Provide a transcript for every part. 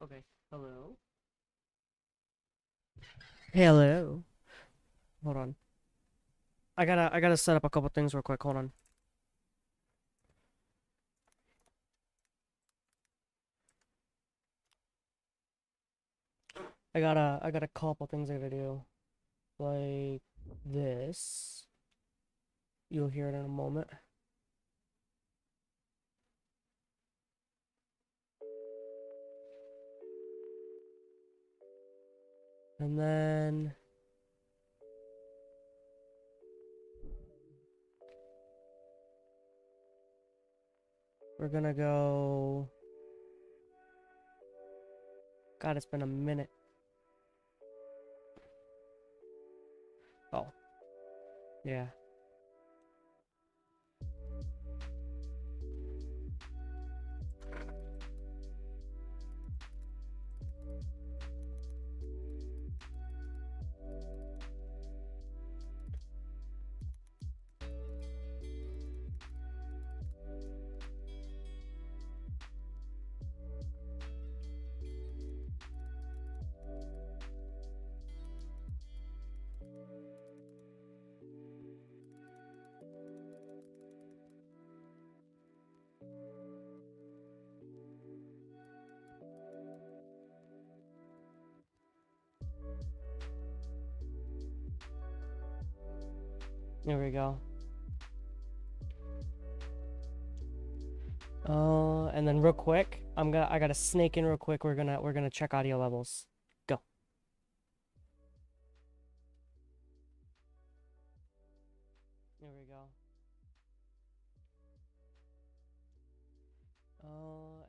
Okay. Hello. Hold on. I gotta set up a couple things real quick. Hold on. I got a couple things I gotta do. Like this. You'll hear it in a moment. And then we're gonna go. God, it's been a minute. Oh, yeah. There we go. And then real quick, I gotta snake in real quick. We're gonna check audio levels. Go. There we go.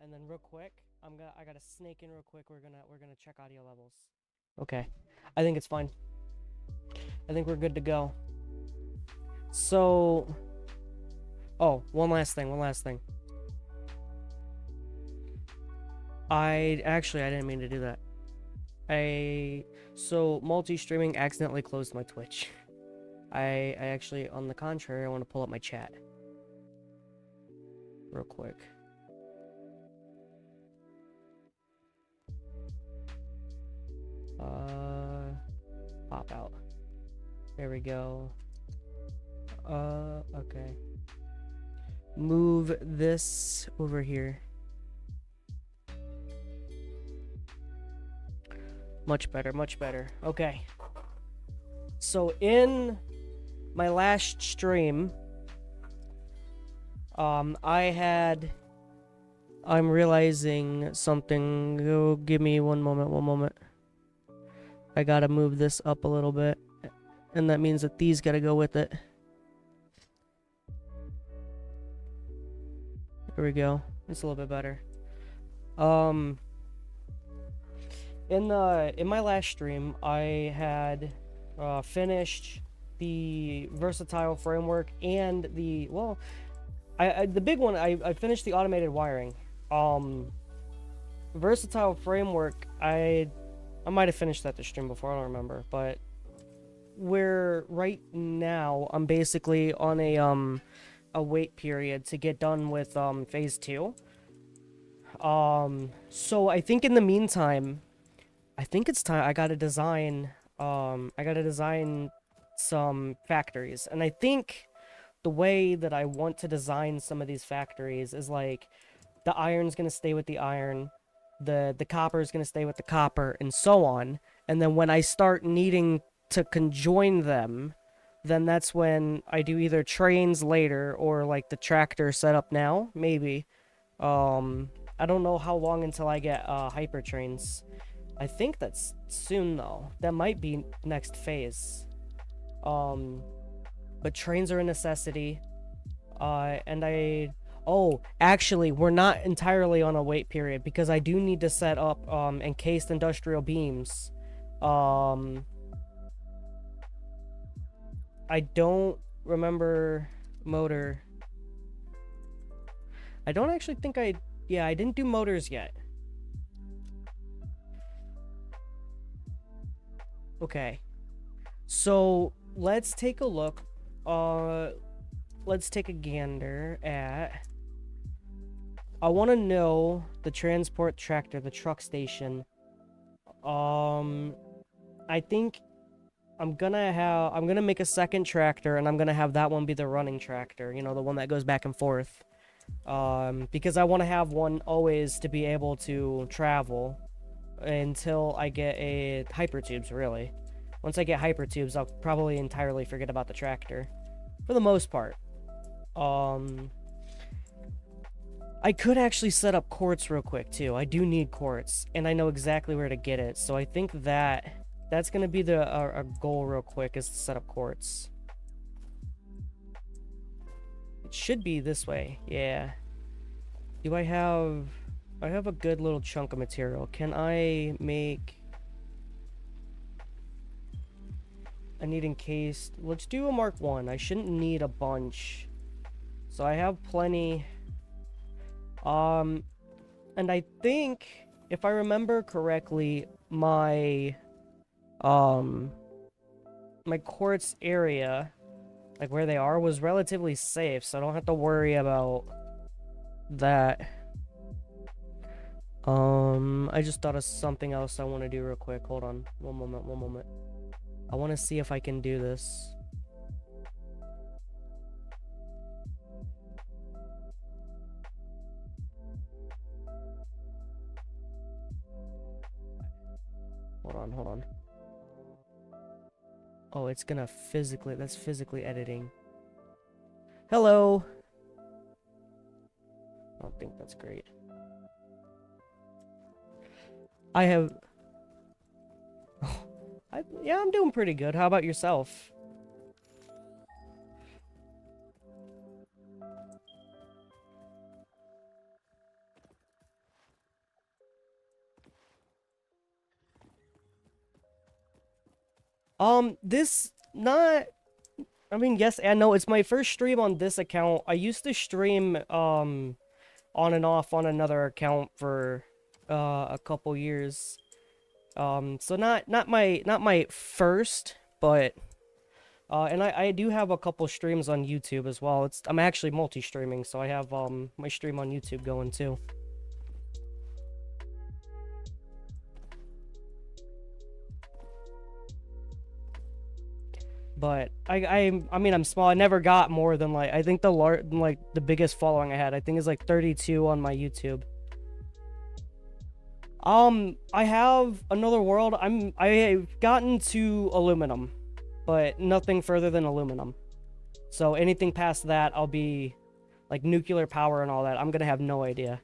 And then real quick, I gotta snake in real quick. We're gonna check audio levels. Okay. I think it's fine. I think we're good to go. So, oh, one last thing. I didn't mean to do that. So multi-streaming accidentally closed my Twitch. I actually, on the contrary, I want to pull up my chat real quick. Pop out. There we go. Okay. Move this over here. Much better, much better. Okay. So in my last stream, I'm realizing something. Oh, give me one moment. I gotta move this up a little bit. And that means that these gotta go with it. There we go. It's a little bit better. In my last stream, I had finished the versatile framework and the the big one. I finished the automated wiring. Versatile framework. I might have finished that the stream before. I don't remember, but where right now I'm basically on a wait period to get done with phase 2. So I think in the meantime, I think it's time I gotta design some factories. And I think the way that I want to design some of these factories is like the iron's gonna stay with the iron, the copper is gonna stay with the copper, and so on. And then when I start needing to conjoin them, then that's when I do either trains later or like the tractor setup now, maybe. I don't know how long until I get hyper trains. I think that's soon though. That might be next phase. But trains are a necessity. Oh, actually, we're not entirely on a wait period because I do need to set up encased industrial beams. I don't remember motor. I don't actually think I didn't do motors yet. Okay. So, let's take a look. Let's take a gander at I want to know the transport tractor, the truck station. I think I'm gonna make a second tractor, and I'm gonna have that one be the running tractor, you know, the one that goes back and forth. Because I want to have one always to be able to travel until I get a hypertubes, really. Once I get hypertubes, I'll probably entirely forget about the tractor. For the most part. I could actually set up quartz real quick, too. I do need quartz, and I know exactly where to get it. So I think that's going to be our goal real quick, is to set up quartz. It should be this way, yeah. Do I have a good little chunk of material. Can I make... I need encased. Let's do a Mark 1. I shouldn't need a bunch. So I have plenty. And I think, if I remember correctly, my quartz area, like where they are, was relatively safe, so I don't have to worry about that. I just thought of something else I want to do real quick. Hold on. One moment. I want to see if I can do this. Hold on. Oh, it's gonna physically... That's physically editing. Hello! I don't think that's great. I have... yeah, I'm doing pretty good. How about yourself? This... Not... I mean, yes and no. It's my first stream on this account. I used to stream, on and off on another account for, a couple years. So not my first, but and I do have a couple streams on YouTube as well. I'm actually multi-streaming, so I have my stream on YouTube going too. But I mean, I'm small. I never got more than, like, I think the biggest following I had, I think, is like 32 on my YouTube. I have another world. I've gotten to aluminum, but nothing further than aluminum. So anything past that, I'll be like nuclear power and all that. I'm gonna have no idea.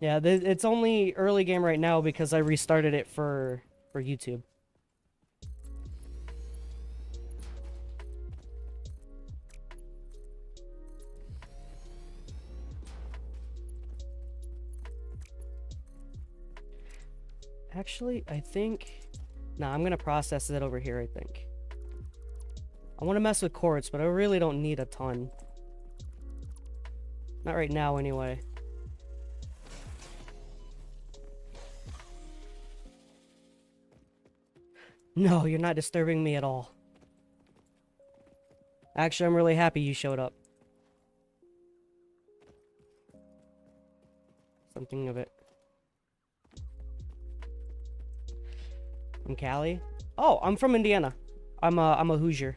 Yeah, it's only early game right now because I restarted it for YouTube. Actually, I think... Nah, I'm gonna process it over here, I think. I want to mess with quartz, but I really don't need a ton. Not right now, anyway. No, you're not disturbing me at all. Actually, I'm really happy you showed up. Something of it. From Cali? Oh, I'm from Indiana. I'm a Hoosier.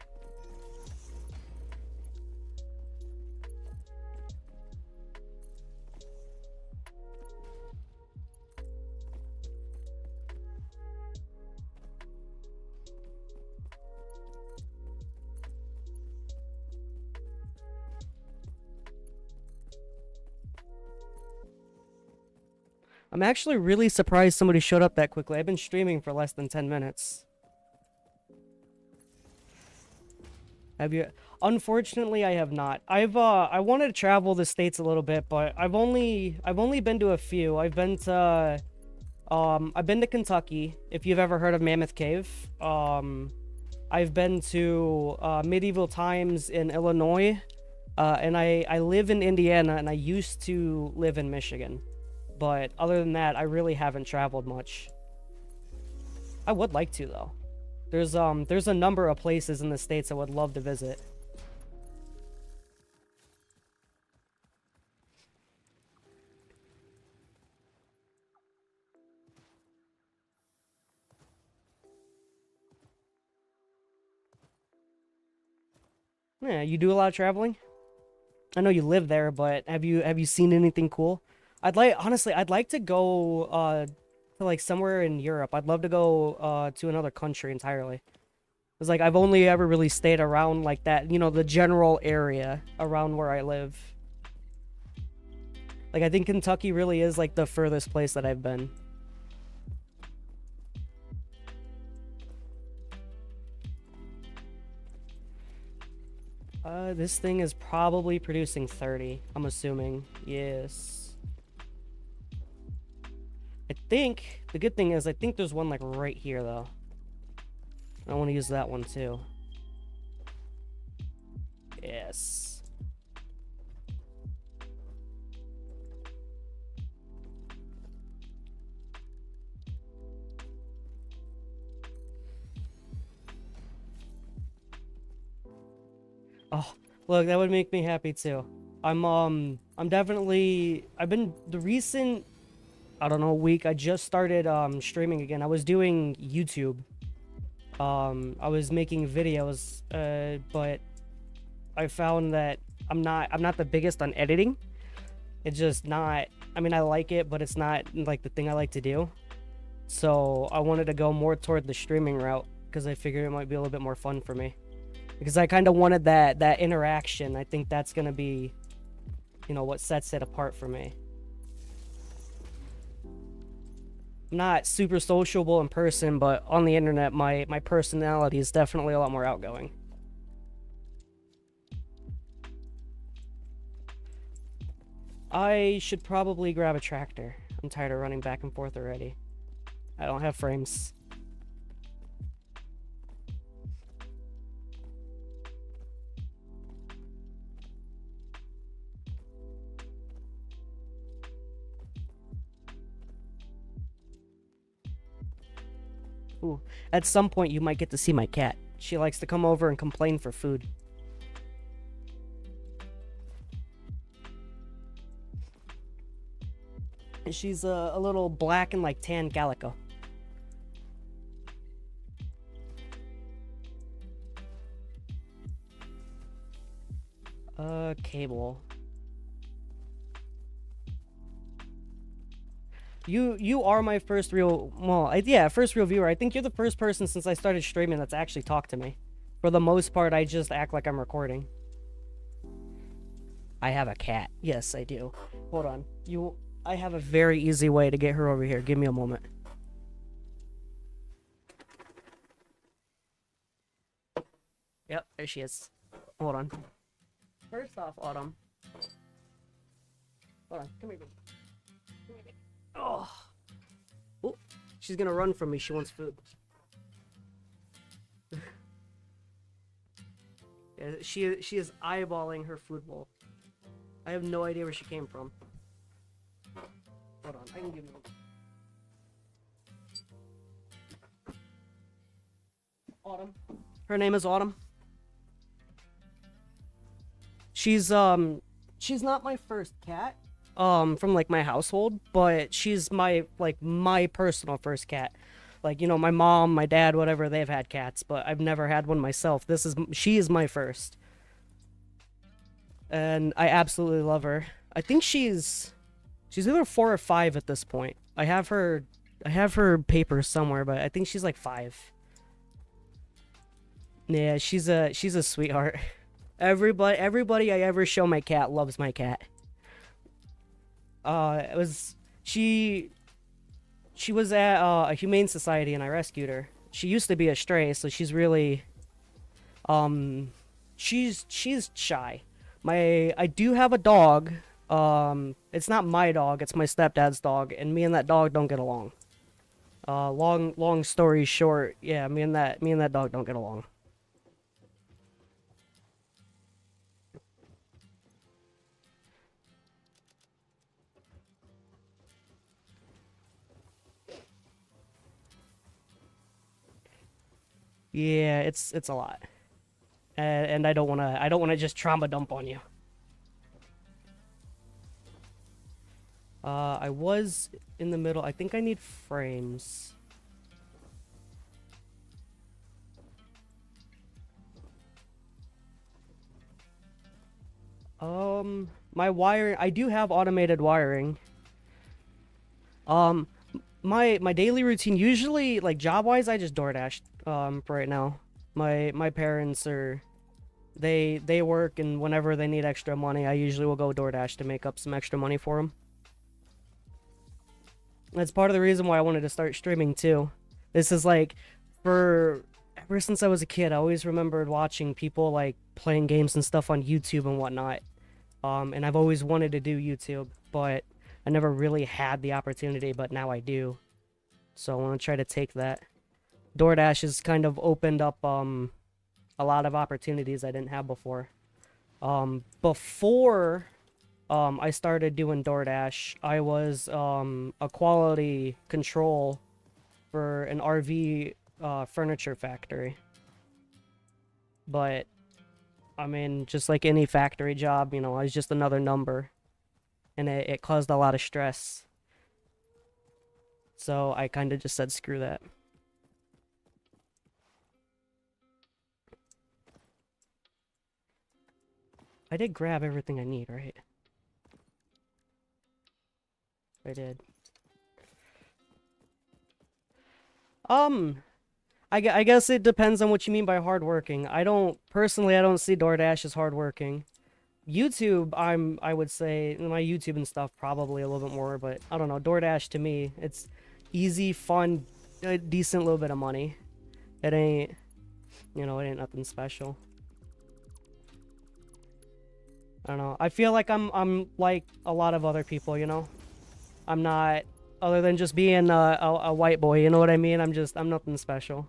I'm actually really surprised somebody showed up that quickly. I've been streaming for less than 10 minutes. Have you? Unfortunately, I have not. I wanted to travel the States a little bit, but I've only been to a few. I've been to Kentucky, if you've ever heard of Mammoth Cave. I've been to medieval times in Illinois, and I live in Indiana, and I used to live in Michigan. But other than that, I really haven't traveled much. I would like to, though. There's a number of places in the States I would love to visit. Yeah, you do a lot of traveling? I know you live there, but have you seen anything cool? I'd like to go to like somewhere in Europe. I'd love to go to another country entirely. It's like I've only ever really stayed around like that, you know, the general area around where I live. Like I think Kentucky really is like the furthest place that I've been. This thing is probably producing 30, I'm assuming. Yes. I think, the good thing is, I think there's one, like, right here, though. I want to use that one, too. Yes. Oh, look, that would make me happy, too. I'm definitely, I've been, the recent, I don't know, week, I just started, streaming again. I was doing YouTube. I was making videos, but I found that I'm not the biggest on editing. It's just not, I mean, I like it, but it's not like the thing I like to do. So I wanted to go more toward the streaming route because I figured it might be a little bit more fun for me. Because I kind of wanted that interaction. I think that's gonna be, you know, what sets it apart for me. I'm not super sociable in person, but on the internet, my personality is definitely a lot more outgoing. I should probably grab a tractor. I'm tired of running back and forth already. I don't have frames. Ooh, at some point you might get to see my cat. She likes to come over and complain for food. She's a little black and like tan calico. Cable. You are my first real, well, yeah, first real viewer. I think you're the first person since I started streaming that's actually talked to me. For the most part, I just act like I'm recording. I have a cat. Yes, I do. Hold on. I have a very easy way to get her over here. Give me a moment. Yep, there she is. Hold on. First off, Autumn. Hold on, come here, baby. Come here, baby. Oh. Oh, she's gonna run from me. She wants food. Yeah, she is eyeballing her food bowl. I have no idea where she came from. Hold on, I can give you Autumn. Her name is Autumn. She's not my first cat, from like my household, but she's my personal first cat. Like, you know, my mom, my dad, whatever, they've had cats, but I've never had one myself. She is my first. And I absolutely love her. I think she's either 4 or 5 at this point. I have her papers somewhere, but I think she's like 5. Yeah, she's a sweetheart. Everybody I ever show my cat loves my cat. She was at a humane society and I rescued her. She used to be a stray, so she's really she's shy. I do have a dog. It's not my dog, it's my stepdad's dog, and me and that dog don't get along. Long story short, yeah, me and that dog don't get along. Yeah, it's a lot. And I don't wanna just trauma dump on you. I was in the middle. I think I need frames. My wiring, I do have automated wiring. Um, my daily routine, usually, like, job-wise, I just DoorDash, for right now. My parents are, they work, and whenever they need extra money, I usually will go DoorDash to make up some extra money for them. That's part of the reason why I wanted to start streaming, too. This is, like, for ever since I was a kid, I always remembered watching people, like, playing games and stuff on YouTube and whatnot. And I've always wanted to do YouTube, but I never really had the opportunity, but now I do. So I want to try to take that. DoorDash has kind of opened up a lot of opportunities I didn't have before. Before I started doing DoorDash, I was a quality control for an RV furniture factory. But I mean, just like any factory job, you know, I was just another number. And it caused a lot of stress. So I kind of just said, screw that. I did grab everything I need, right? I did. I guess it depends on what you mean by hardworking. Personally, I don't see DoorDash as hardworking. YouTube, I would say, my YouTube and stuff probably a little bit more, but I don't know, DoorDash to me, it's easy, fun, a decent little bit of money. It ain't, you know, it ain't nothing special. I don't know. I feel like I'm like a lot of other people, you know? I'm not, other than just being a white boy, you know what I mean? I'm nothing special.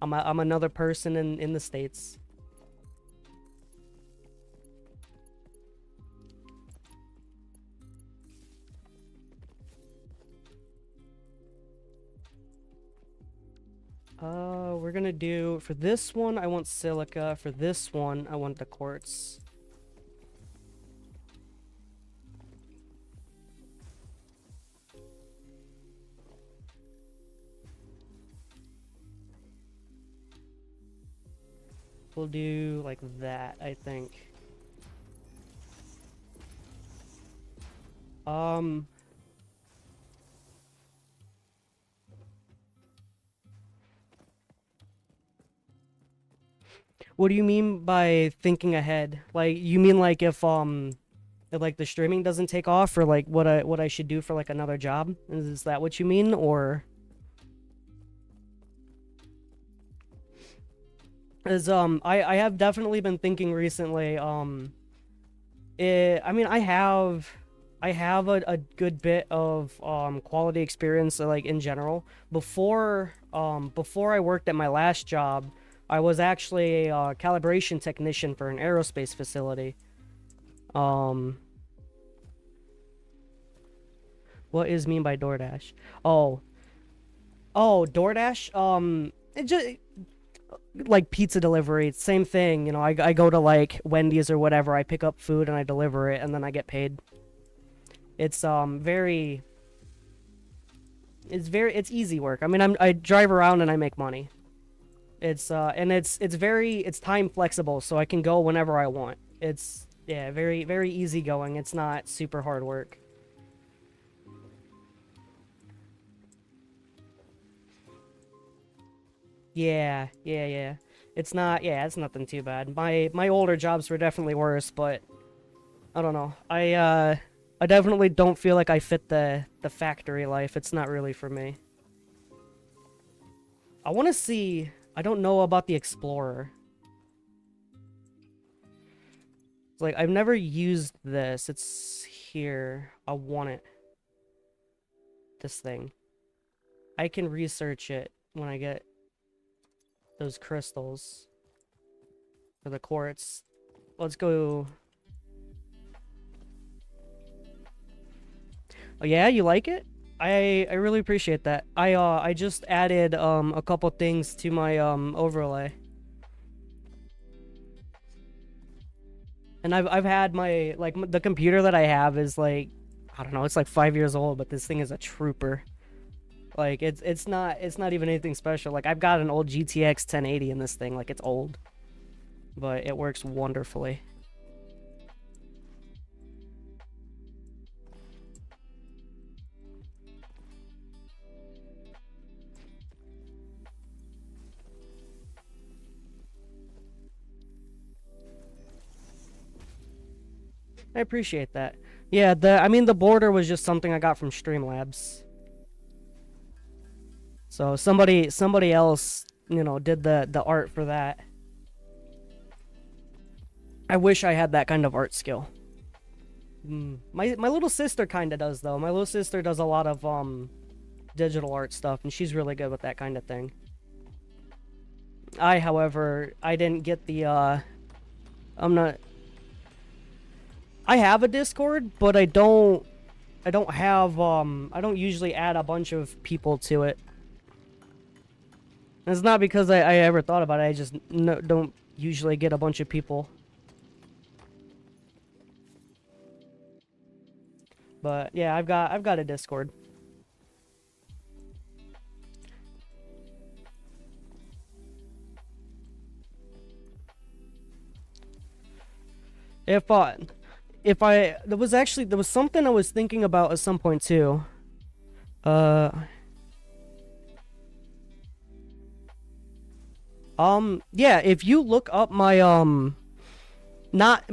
I'm another person in the States. We're gonna do, for this one, I want silica. For this one, I want the quartz. We'll do like that, I think. What do you mean by thinking ahead? Like, you mean like if like the streaming doesn't take off, or like what I should do for like another job? Is that what you mean, or? Is I have definitely been thinking recently. I mean, I have a good bit of quality experience, like, in general. Before I worked at my last job, I was actually a calibration technician for an aerospace facility. What is mean by DoorDash? Oh, DoorDash. It just like pizza delivery, same thing. You know, I go to like Wendy's or whatever. I pick up food and I deliver it, and then I get paid. It's it's easy work. I mean, I drive around and I make money. It's it's time flexible, so I can go whenever I want. It's, yeah, very easy going. It's not super hard work. Yeah. It's not, yeah, it's nothing too bad. My older jobs were definitely worse, but I don't know. I definitely don't feel like I fit the factory life. It's not really for me. I want to see, I don't know about the Explorer. It's like, I've never used this. It's here. I want it. This thing. I can research it when I get those crystals. For the quartz. Let's go. Oh yeah, you like it? I really appreciate that. I just added a couple things to my overlay. And I've had my, like, the computer that I have is like, I don't know, it's like 5 years old, but this thing is a trooper. Like, it's not even anything special. Like, I've got an old GTX 1080 in this thing, like, it's old. But it works wonderfully. I appreciate that. Yeah, I mean, the border was just something I got from Streamlabs. So somebody else, you know, did the art for that. I wish I had that kind of art skill. My little sister kind of does, though. My little sister does a lot of digital art stuff, and she's really good with that kind of thing. However, I didn't get the I'm not. I have a Discord, but I don't have I don't usually add a bunch of people to it. And it's not because I ever thought about it. I just don't usually get a bunch of people. But yeah, I've got a Discord. If there was something I was thinking about at some point too. Yeah, if you look up my not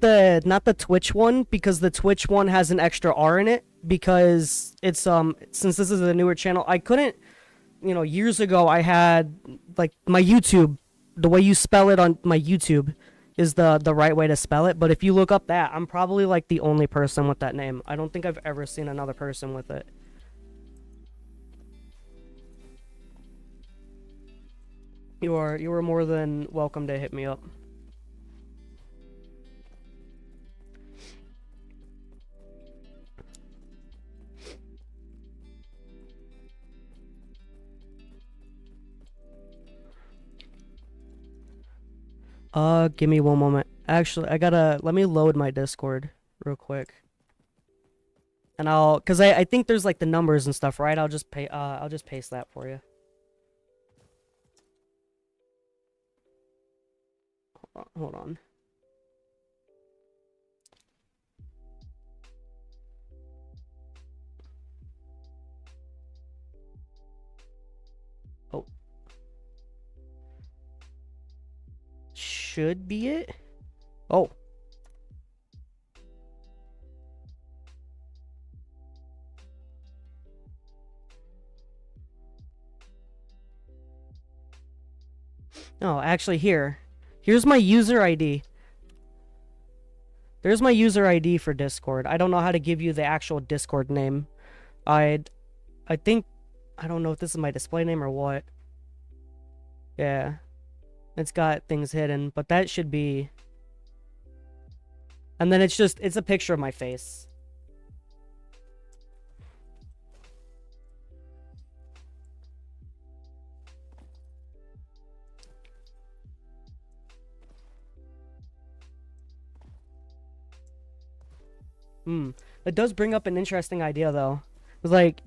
the Twitch one, because the Twitch one has an extra R in it, because it's since this is a newer channel, I couldn't, you know, years ago I had like my YouTube, the way you spell it on my YouTube is the right way to spell it, but if you look up that, I'm probably like the only person with that name. I don't think I've ever seen another person with it. You are more than welcome to hit me up. Give me one moment. Actually, let me load my Discord real quick. And cause I think there's like the numbers and stuff, right? I'll just paste that for you. Hold on. Oh. Should be it. Oh. Oh, actually here's my user ID. There's my user ID for Discord. I don't know how to give you the actual Discord name. I think, I don't know if this is my display name or what. Yeah. It's got things hidden, but that should be... And then it's a picture of my face. It does bring up an interesting idea, though. It's like,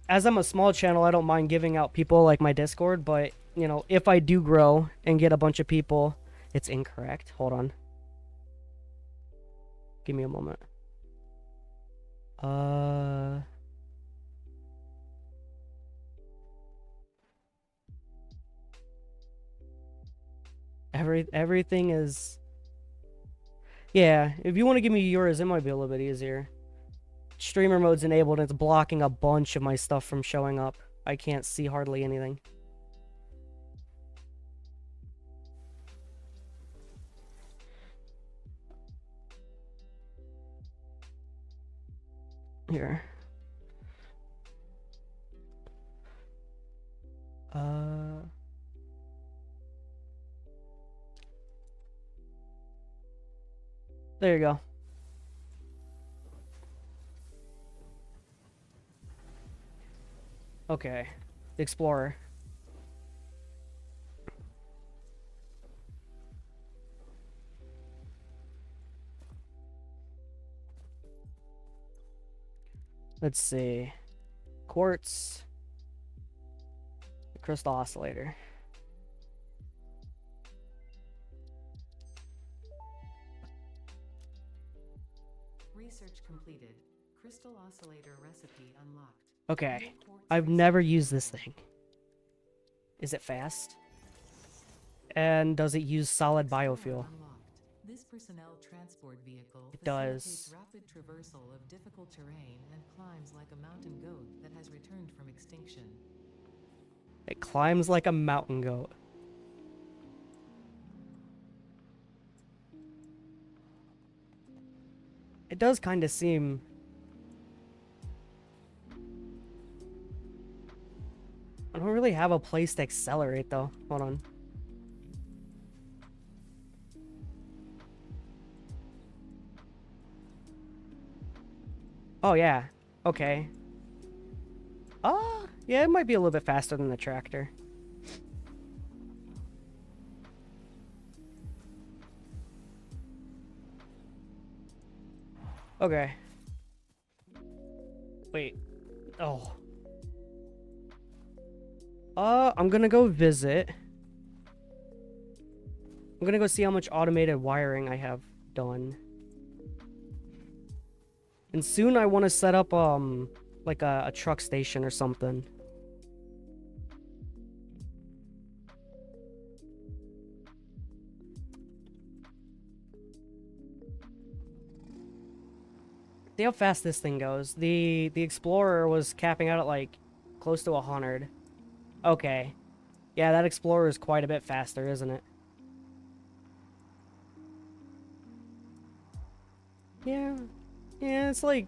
as I'm a small channel, I don't mind giving out people like my Discord, but, you know, if I do grow and get a bunch of people, it's incorrect. Hold on. Give me a moment. Everything is... Yeah, if you want to give me yours, it might be a little bit easier. Streamer mode's enabled and it's blocking a bunch of my stuff from showing up. I can't see hardly anything. Here. There you go. Okay. The Explorer. Let's see. Quartz. The crystal oscillator. Research completed. Crystal oscillator recipe unlocked. Okay. I've never used this thing. Is it fast? And does it use solid biofuel? This personnel transport vehicle It facilitates does. rapid traversal of difficult terrain and climbs like a mountain goat that has returned from extinction. It climbs like a mountain goat. It does kind of seem... I don't really have a place to accelerate, though. Hold on. Oh, yeah. Okay. Yeah, it might be a little bit faster than the tractor. Okay. Wait. Oh. I'm gonna go visit. I'm gonna go see how much automated wiring I have done. And soon I want to set up, like a truck station or something. See how fast this thing goes. The Explorer was capping out at, like, close to 100. Okay. Yeah, that Explorer is quite a bit faster, isn't it? Yeah. Yeah, it's like...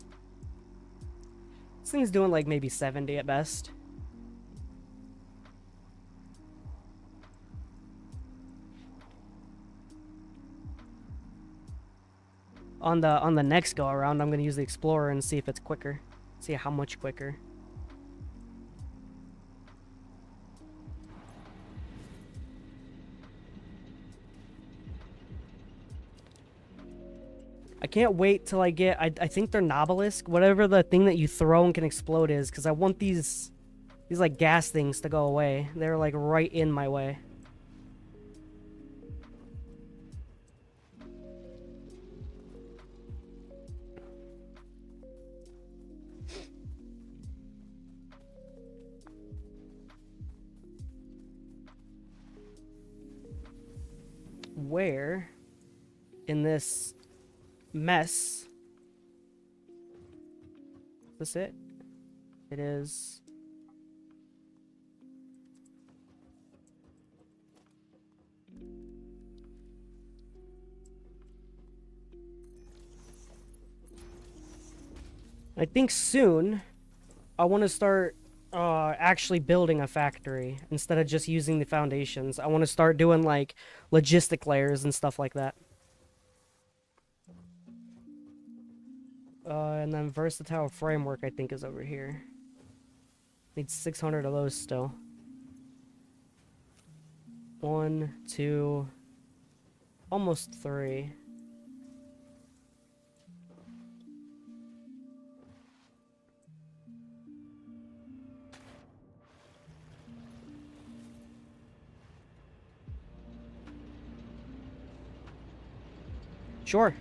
This thing's doing, like, maybe 70 at best. On the next go around, I'm gonna use the Explorer and see if it's quicker. See how much quicker. I can't wait till I get... I think they're Nobelisk, whatever the thing that you throw and can explode is, because I want these like gas things to go away. They're like right in my way. Where in this mess... Is this it? It is. I think soon I want to start actually building a factory instead of just using the foundations. I want to start doing like logistic layers and stuff like that. And then versatile framework I think is over here. Need 600 of those still. 1, 2, almost 3. Sure.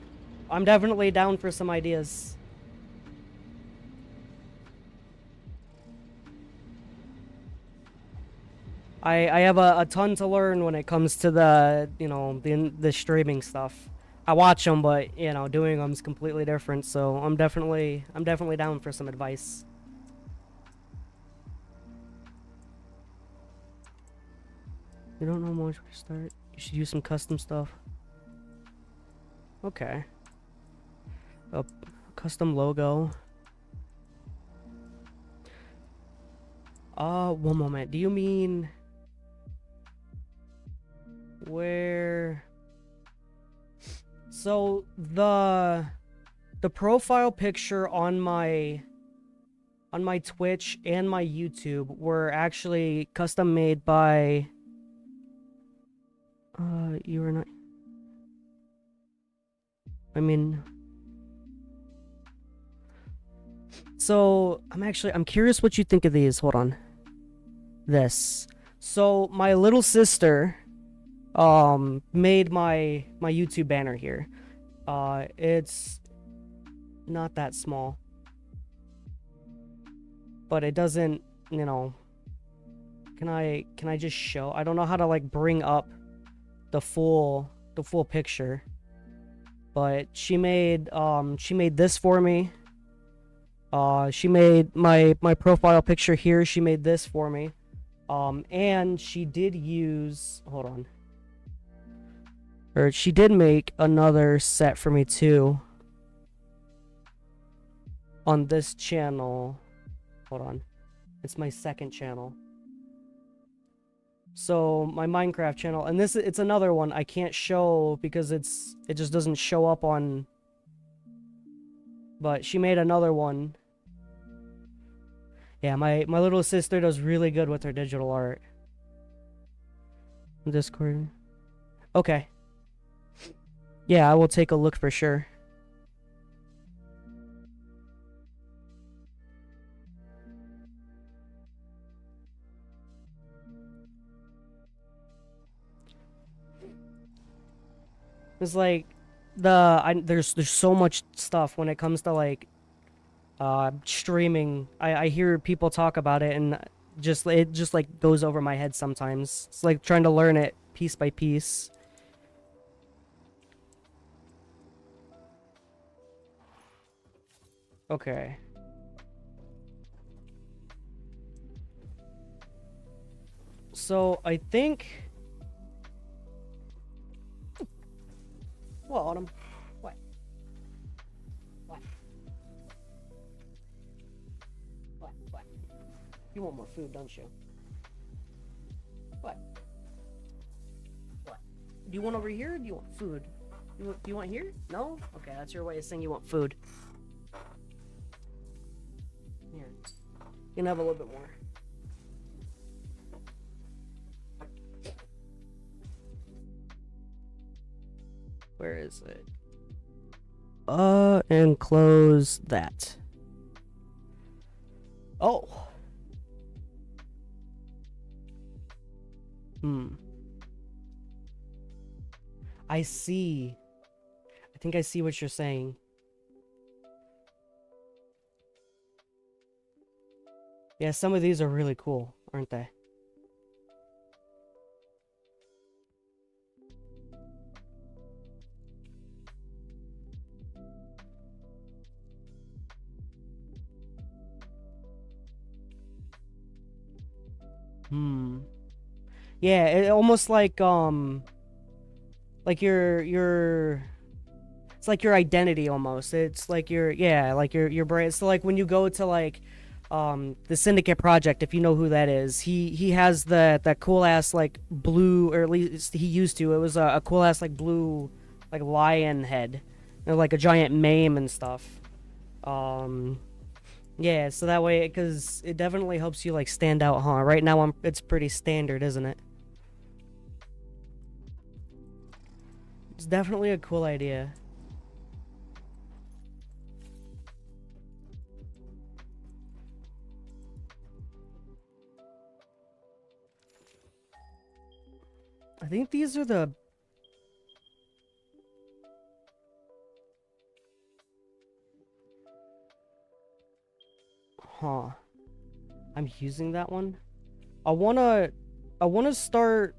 I'm definitely down for some ideas. I have a ton to learn when it comes to the, you know, the streaming stuff. I watch them, but, you know, doing them is completely different, so I'm definitely down for some advice. You don't know much where to start. You should use some custom stuff. Okay. A custom logo. One moment. Do you mean where? So the profile picture on my Twitch and my YouTube were actually custom made by you were not... I mean, so I'm curious what you think of these. Hold on. This. So my little sister made my YouTube banner here. It's not that small. But it doesn't, you know, can I just show? I don't know how to like bring up the full picture. But she made this for me. She made my profile picture here. She made this for me. And she did use, hold on. Or she did make another set for me too. On this channel. Hold on. It's my second channel. So my Minecraft channel, and it's another one I can't show because it just doesn't show up on. But she made another one. Yeah, my little sister does really good with her digital art. Discord. Okay. Yeah, I will take a look for sure. It's like there's so much stuff when it comes to like streaming. I hear people talk about it and it just like goes over my head sometimes. It's like trying to learn it piece by piece. Okay. So I think. What, Autumn? What? What? What? You want more food, don't you? What? What? Do you want over here or do you want food? Do you want here? No? Okay, that's your way of saying you want food. Here. You can have a little bit more. Where is it? And close that. Oh. I see. I think I see what you're saying. Yeah, some of these are really cool, aren't they? Yeah, it almost like your it's like your identity almost. It's like your brain. So like when you go to like the Syndicate Project, if you know who that is, he has that cool ass like blue, or at least he used to. It was a cool ass like blue like lion head, like a giant mane and stuff. Yeah, so that way, because it definitely helps you like stand out, huh? Right now it's pretty standard, isn't it? It's definitely a cool idea. I think these are the... Huh. I'm using that one. I wanna start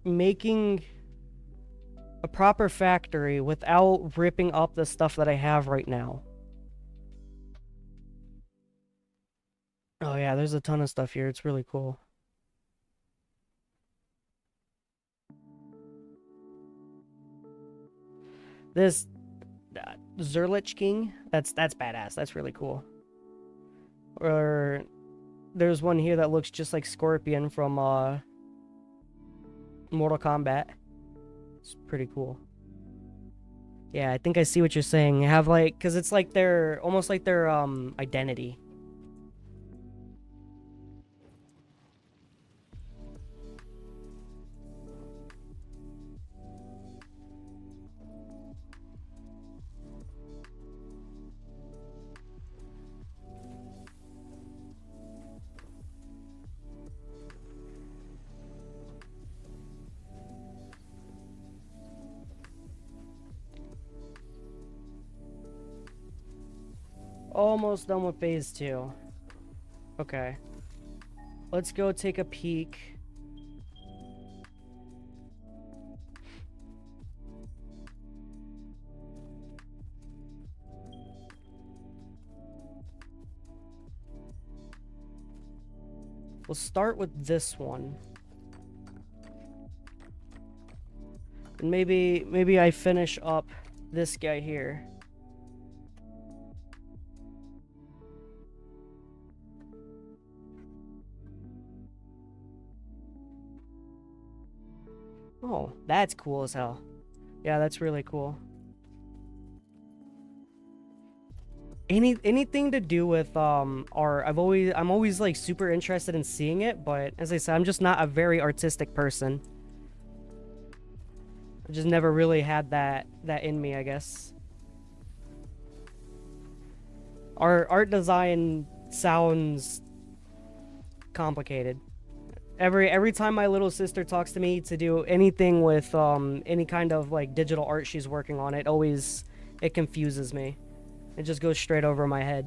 making a proper factory without ripping up the stuff that I have right now. Oh yeah, there's a ton of stuff here. It's really cool. This Zerlich King, that's badass. That's really cool. Or there's one here that looks just like Scorpion from Mortal Kombat. It's pretty cool. Yeah, I think I see what you're saying. Have like, cause it's like their almost like their identity. Almost done with phase 2. Okay. Let's go take a peek. We'll start with this one. And maybe I finish up this guy here. Oh, that's cool as hell. Yeah, that's really cool. Anything to do with art, I'm always like super interested in seeing it, but as I said, I'm just not a very artistic person. I just never really had that in me, I guess. Art design sounds complicated. Every time my little sister talks to me to do anything with any kind of like digital art she's working on, it confuses me. It just goes straight over my head.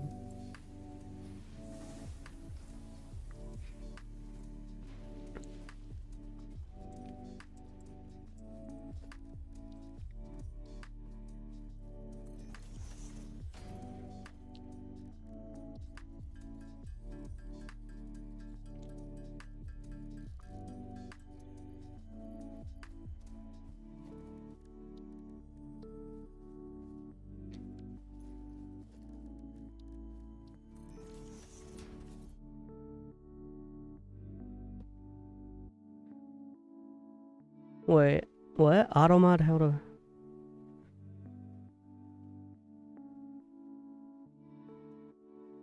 Wait, what? Automod how to...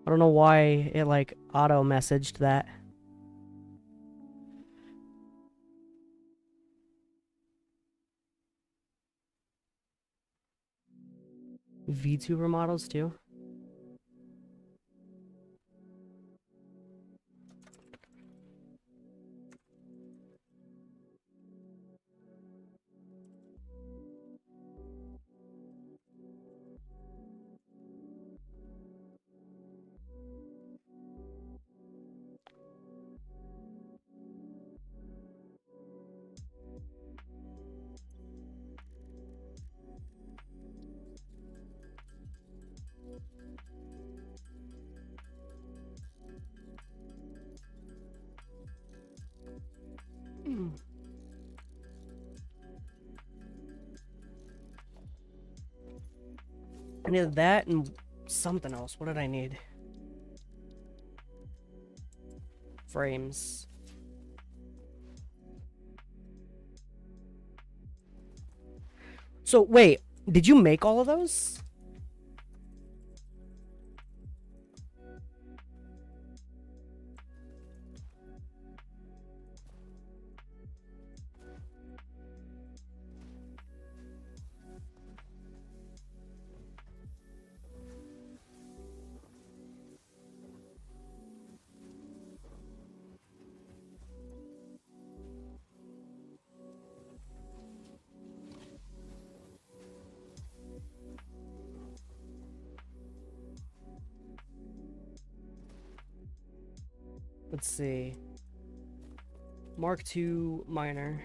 I don't know why it like auto messaged that. VTuber models too? I needed that and something else. What did I need? Frames. So, wait, did you make all of those? Let's see. Mark II minor.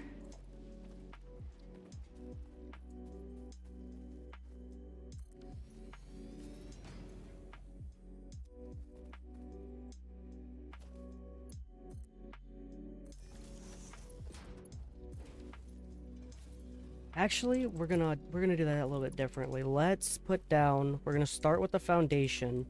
Actually, we're gonna do that a little bit differently. Let's put down, we're gonna start with the foundation.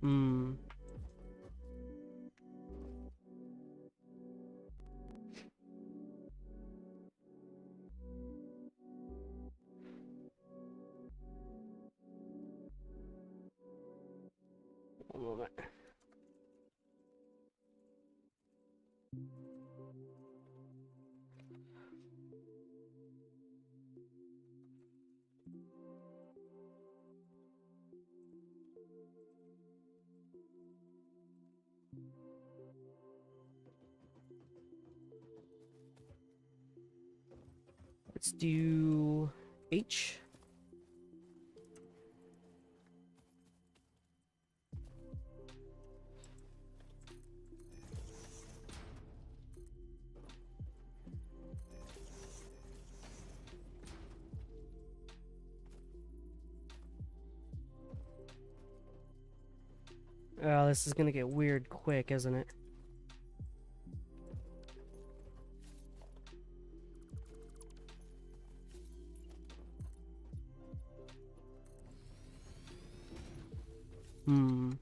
Hmm. One moment. Let's do H. Oh, this is gonna get weird quick, isn't it? Hmm.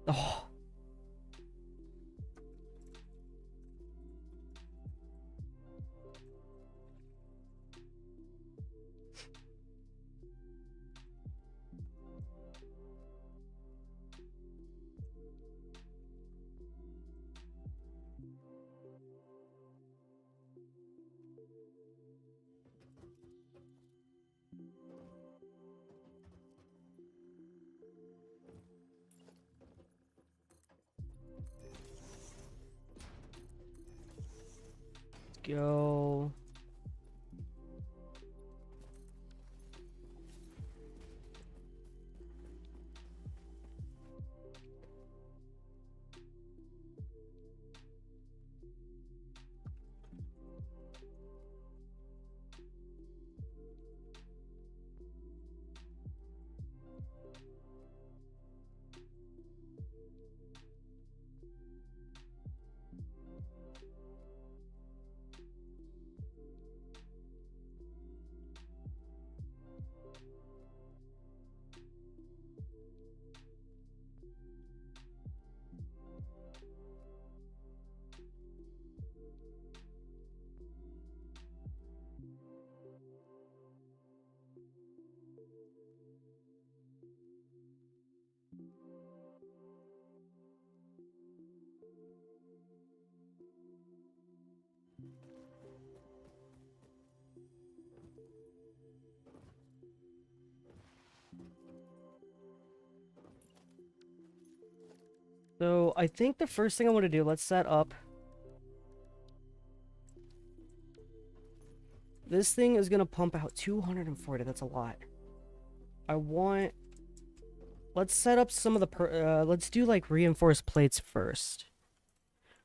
Oh. Go. So I think the first thing I want to do, let's set up. This thing is gonna pump out 240. That's a lot. I want. Let's set up some of the. Let's do like reinforced plates first,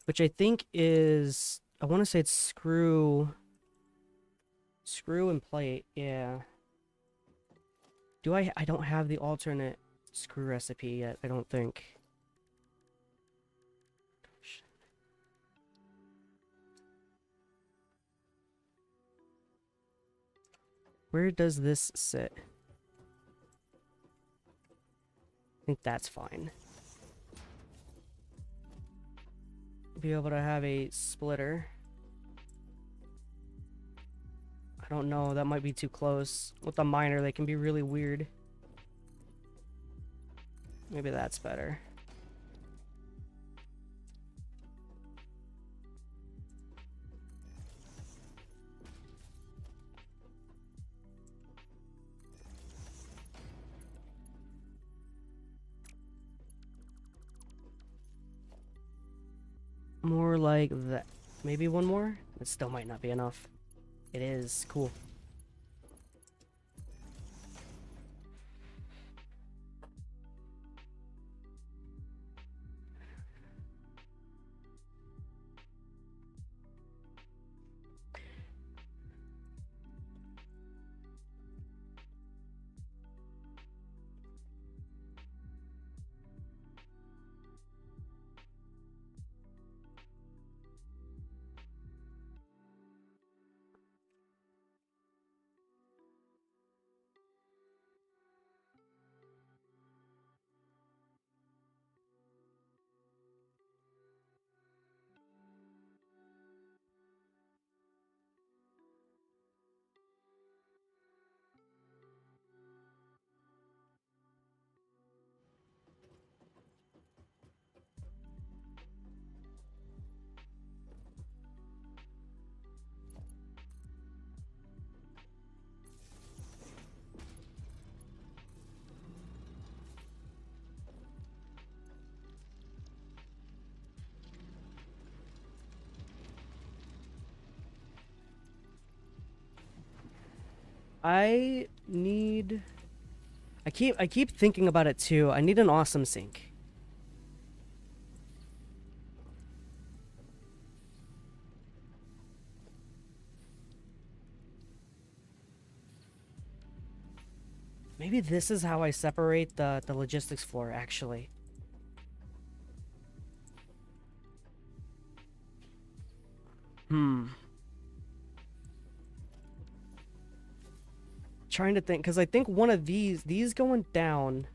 which I think is. I want to say it's screw and plate. Yeah. Do I? I don't have the alternate screw recipe yet. I don't think. Where does this sit? I think that's fine. Be able to have a splitter. I don't know, that might be too close. With the miner, they can be really weird. Maybe that's better. More like that. Maybe one more? It still might not be enough. It is. Cool. I need... I keep thinking about it too. I need an awesome sink. Maybe this is how I separate the logistics floor, actually. Trying to think, because I think one of these going down.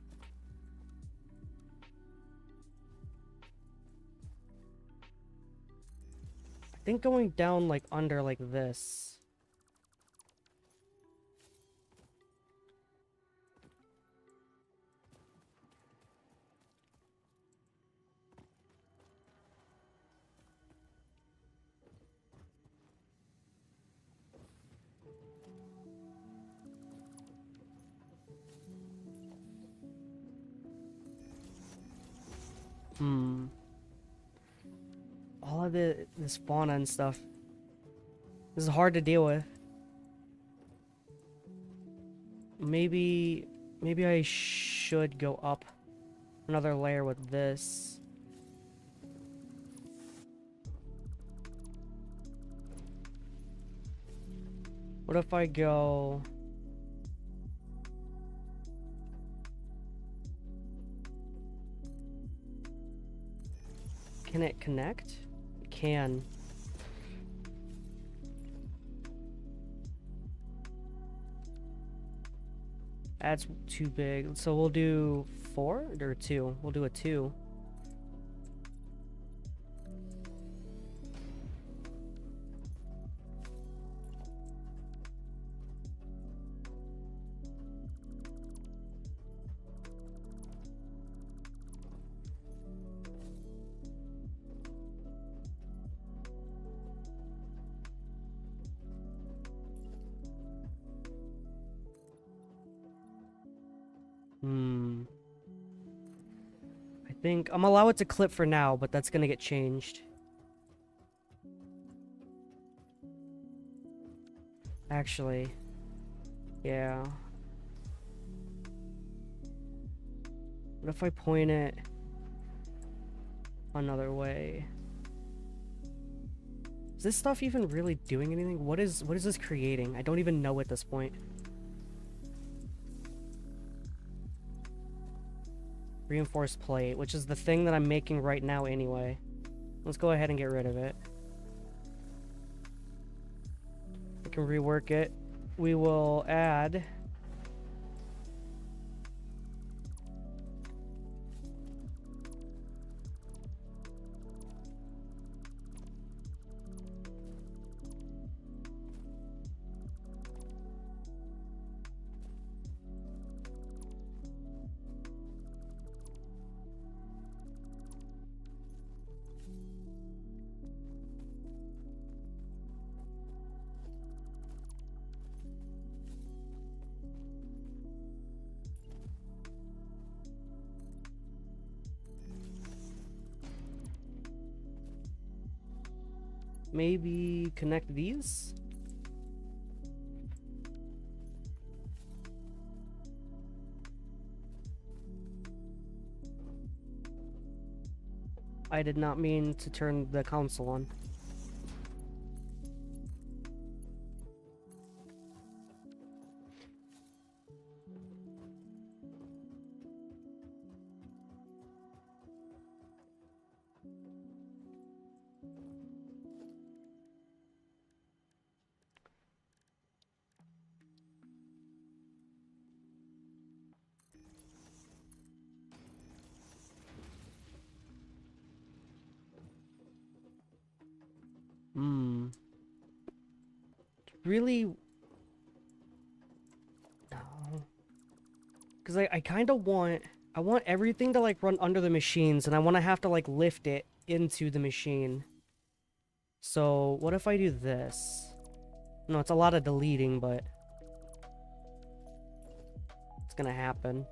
I think going down like under like this. All of this fauna and stuff. This is hard to deal with. Maybe I should go up another layer with this. What if I go... Can it connect? It can. That's too big. So we'll do 4 or 2? We'll do a 2. I think I'm allow it to clip for now, but that's gonna get changed. Actually, yeah. What if I point it another way? Is this stuff even really doing anything? What is this creating? I don't even know at this point. Reinforced plate, which is the thing that I'm making right now anyway. Let's go ahead and get rid of it. We can rework it. We will add... maybe connect these? I did not mean to turn the console on. Really... No. Because I kind of want... I want everything to, like, run under the machines, and I want to have to, like, lift it into the machine. So, what if I do this? No, it's a lot of deleting, but... it's gonna happen.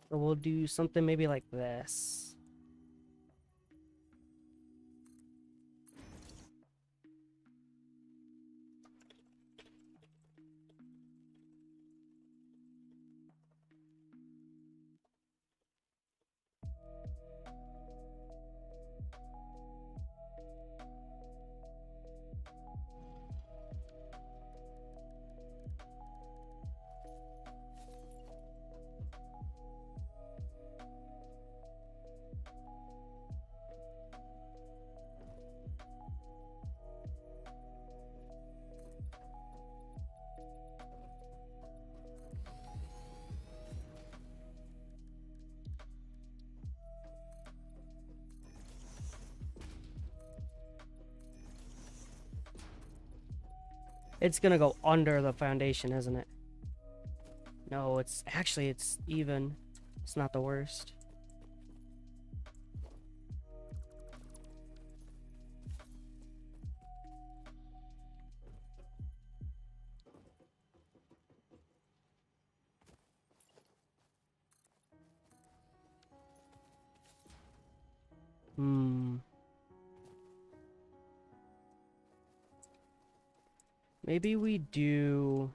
So we'll do something maybe like this. It's gonna go under the foundation, isn't it? No, it's actually, it's even. It's not the worst. Hmm. Maybe we do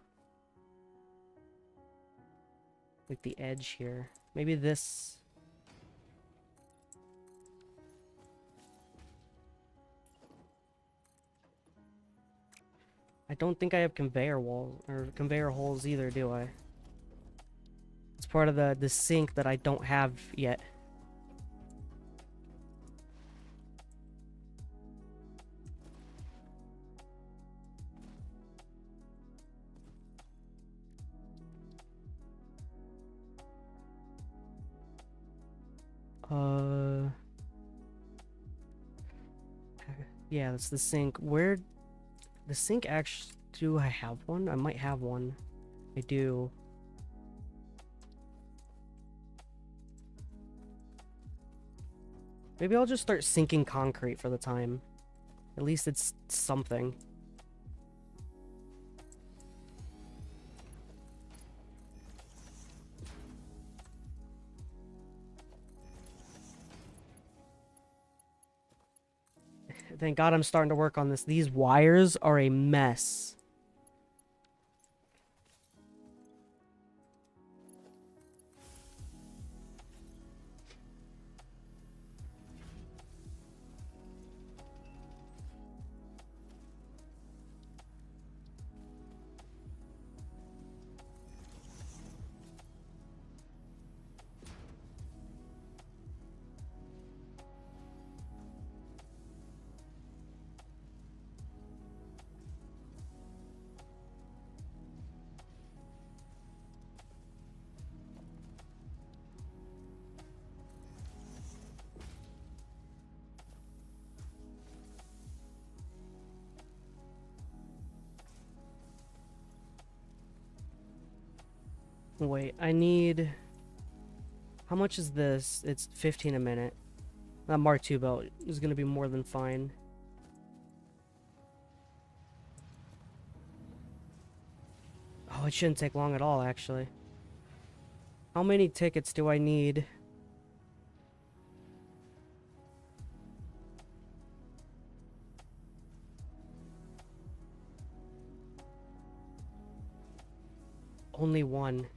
like the edge here. Maybe this. I don't think I have conveyor walls or conveyor holes either, do I? It's part of the sink that I don't have yet. Uh, yeah, that's the sink. Where the sink actually? Do I have one? I might have one. I do. Maybe I'll just start sinking concrete for the time. At least it's something. Thank God I'm starting to work on this. These wires are a mess. Wait, I need... How much is this? It's 15 a minute. That Mark II belt is going to be more than fine. Oh, it shouldn't take long at all, actually. How many tickets do I need? Only one.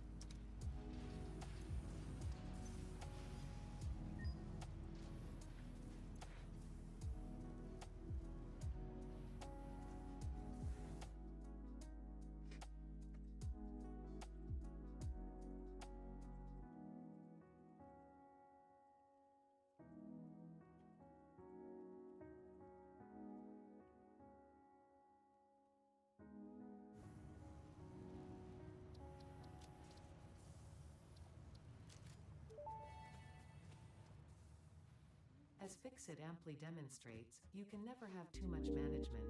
As Fixit amply demonstrates, you can never have too much management.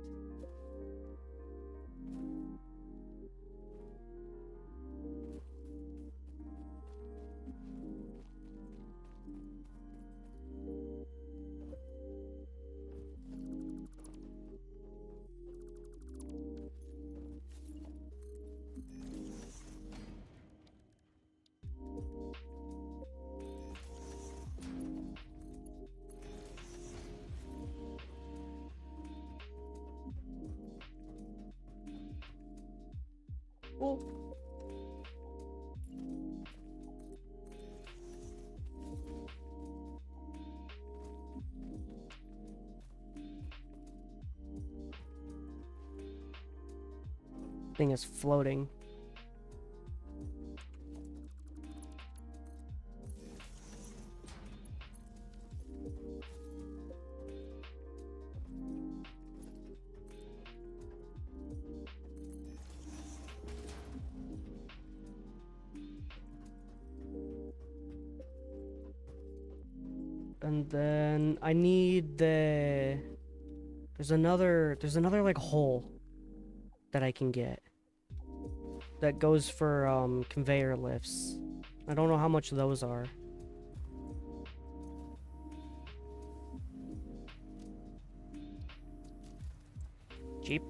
Oh. Thing is floating. And then I need the... There's another like hole that I can get that goes for conveyor lifts. I don't know how much those are. Cheap.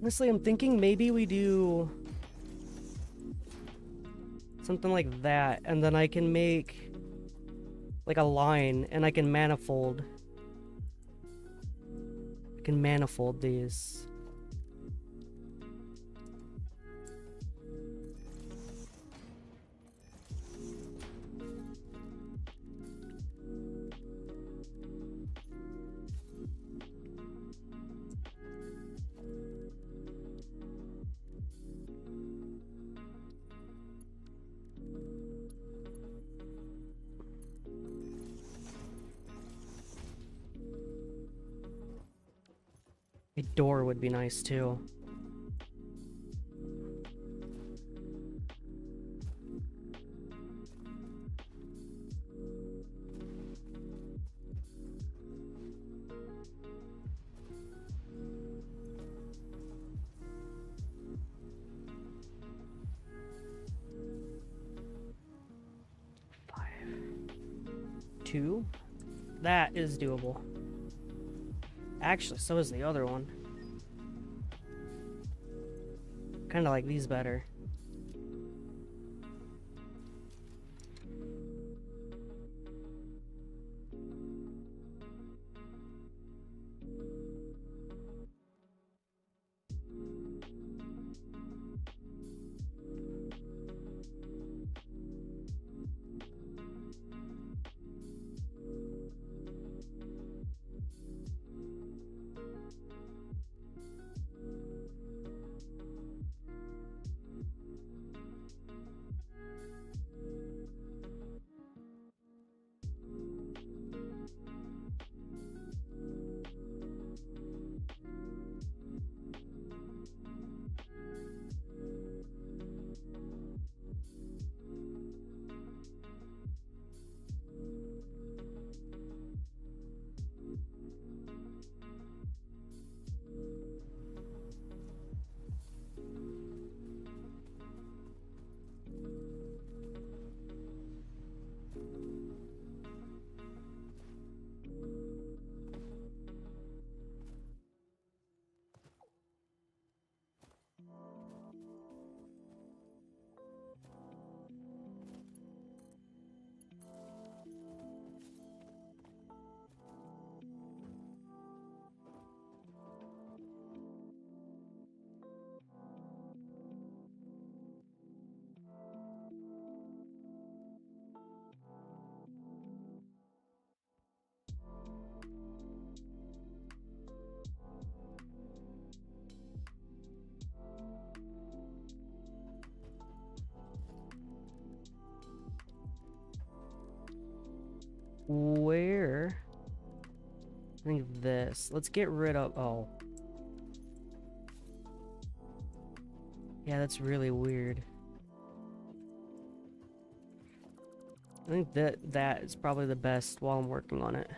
Honestly, I'm thinking maybe we do something like that, and then I can make like a line, and I can manifold. I can manifold these. A door would be nice too. Two? That is doable. Actually, so is the other one. Kinda like these better. Where? I think this. Let's get rid of... Oh. Yeah, that's really weird. I think that is probably the best while I'm working on it.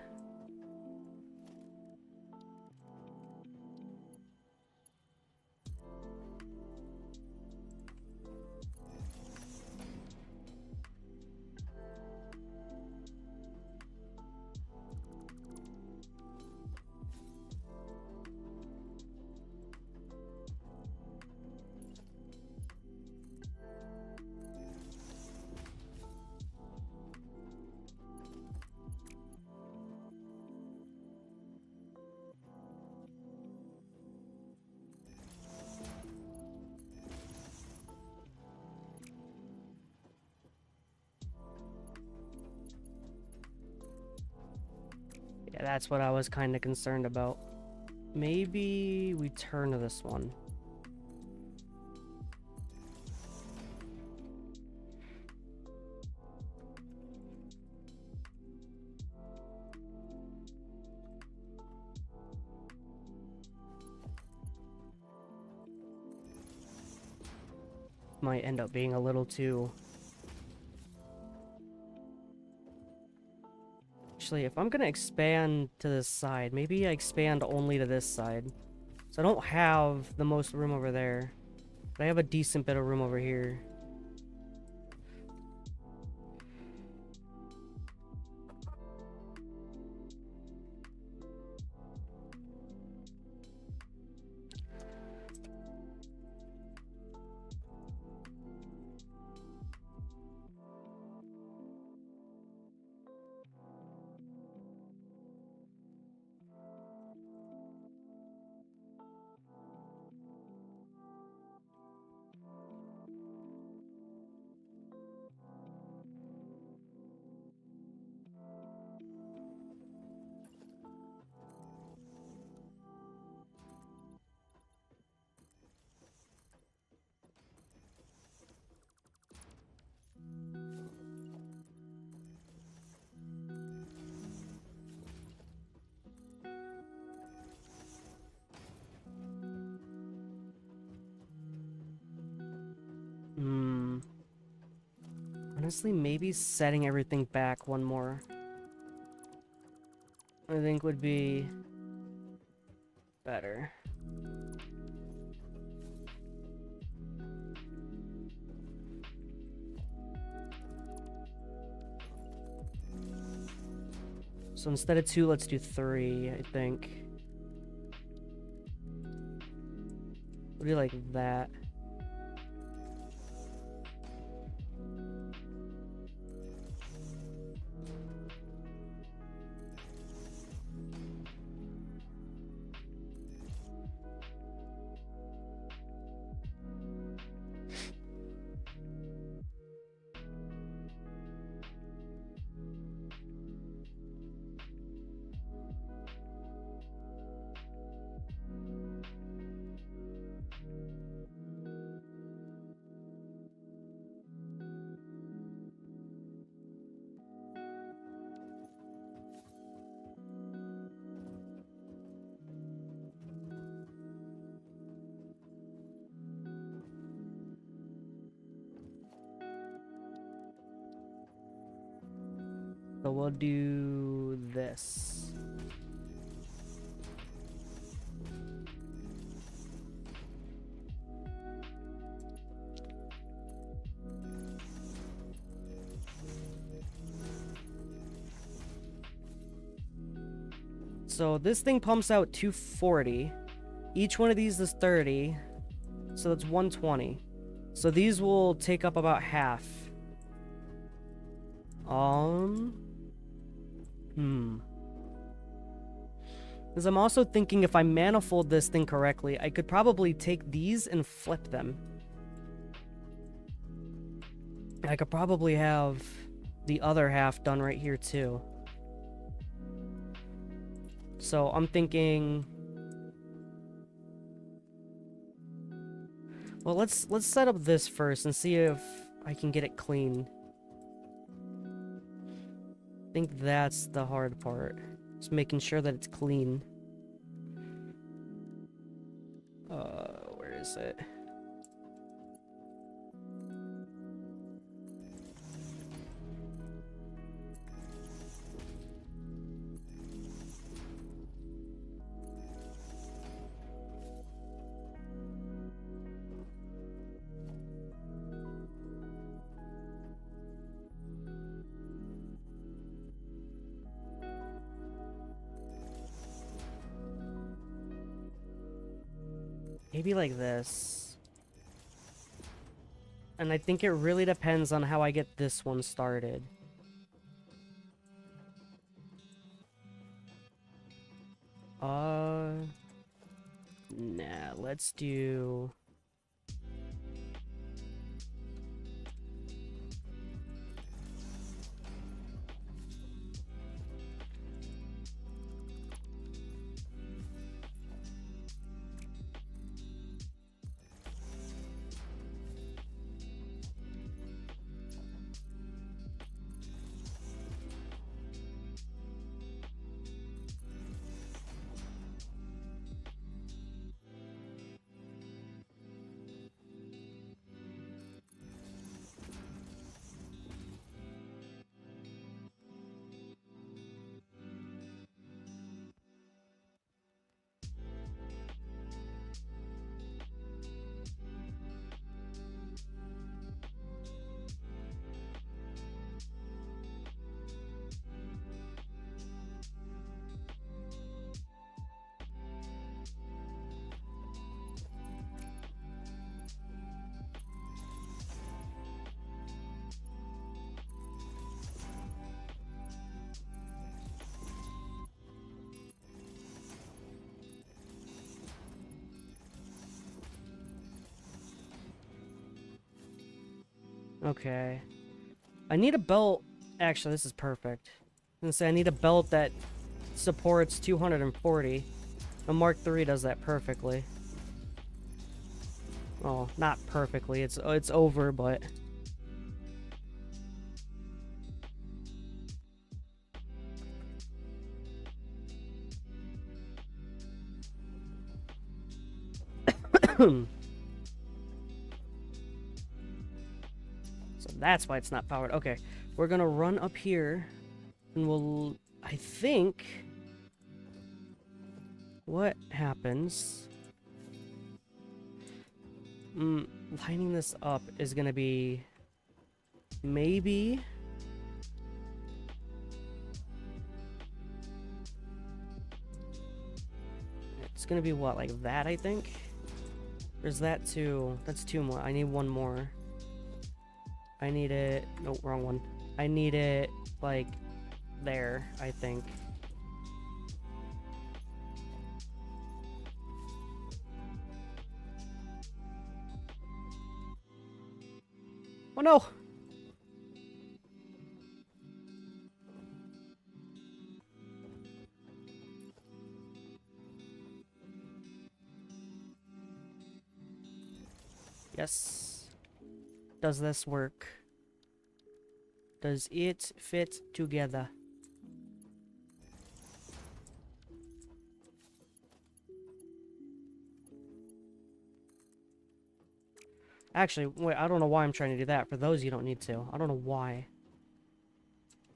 Yeah, that's what I was kind of concerned about. Maybe we turn to this one. Might end up being a little too... Actually, if I'm gonna expand to this side, maybe I expand only to this side. So I don't have the most room over there. But I have a decent bit of room over here. Hmm. Honestly, maybe setting everything back one more, I think would be better. So instead of 2, let's do 3, I think. We'll do like that. So we'll do this. So this thing pumps out 240. Each one of these is 30. So that's 120. So these will take up about half. Because I'm also thinking if I manifold this thing correctly, I could probably take these and flip them. I could probably have the other half done right here too. So I'm thinking... Well, let's set up this first and see if I can get it clean. think that's the hard part. Just making sure that it's clean. Where is it? Maybe like this. And I think it really depends on how I get this one started. Nah, let's do... Okay. I need a belt... Actually, this is perfect. I'm gonna say I need a belt that supports 240. A Mark III does that perfectly. Oh, not perfectly. It's over, but... So that's why it's not powered. Okay, we're gonna run up here, and we'll... I think... What happens... lining this up is gonna be... Maybe... It's gonna be what, like that, I think? Or is that two? That's two more. I need one more. I need it... Nope, wrong one. I need it, like, there, I think. Oh no! Yes. Does this work? Does it fit together? Actually, wait, I don't know why I'm trying to do that. For those, you don't need to. I don't know why.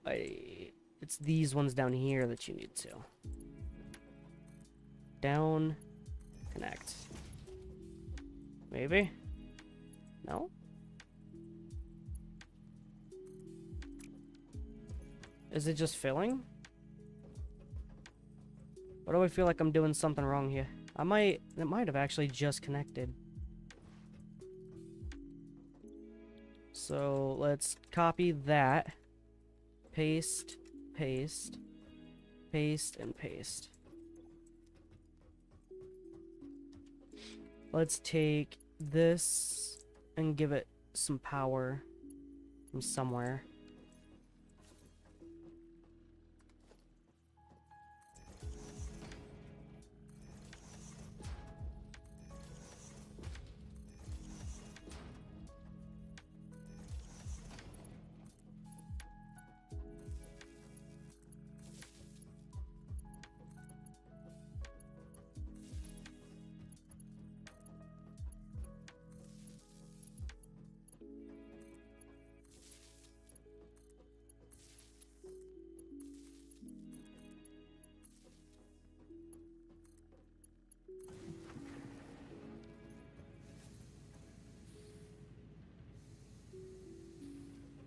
It's these ones down here that you need to. Down. Connect. Maybe? No? Is it just filling? Or do I feel like I'm doing something wrong here? It might have actually just connected. So let's copy that. Paste, paste, paste, and paste. Let's take this and give it some power from somewhere.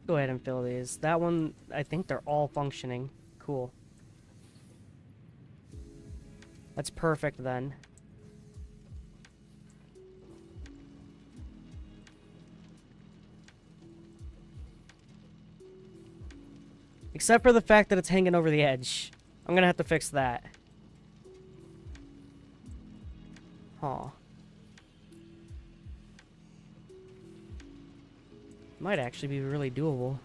Go ahead and fill these. That one, I think they're all functioning. Cool. That's perfect then. Except for the fact that it's hanging over the edge. I'm gonna have to fix that. Huh. Might actually be really doable.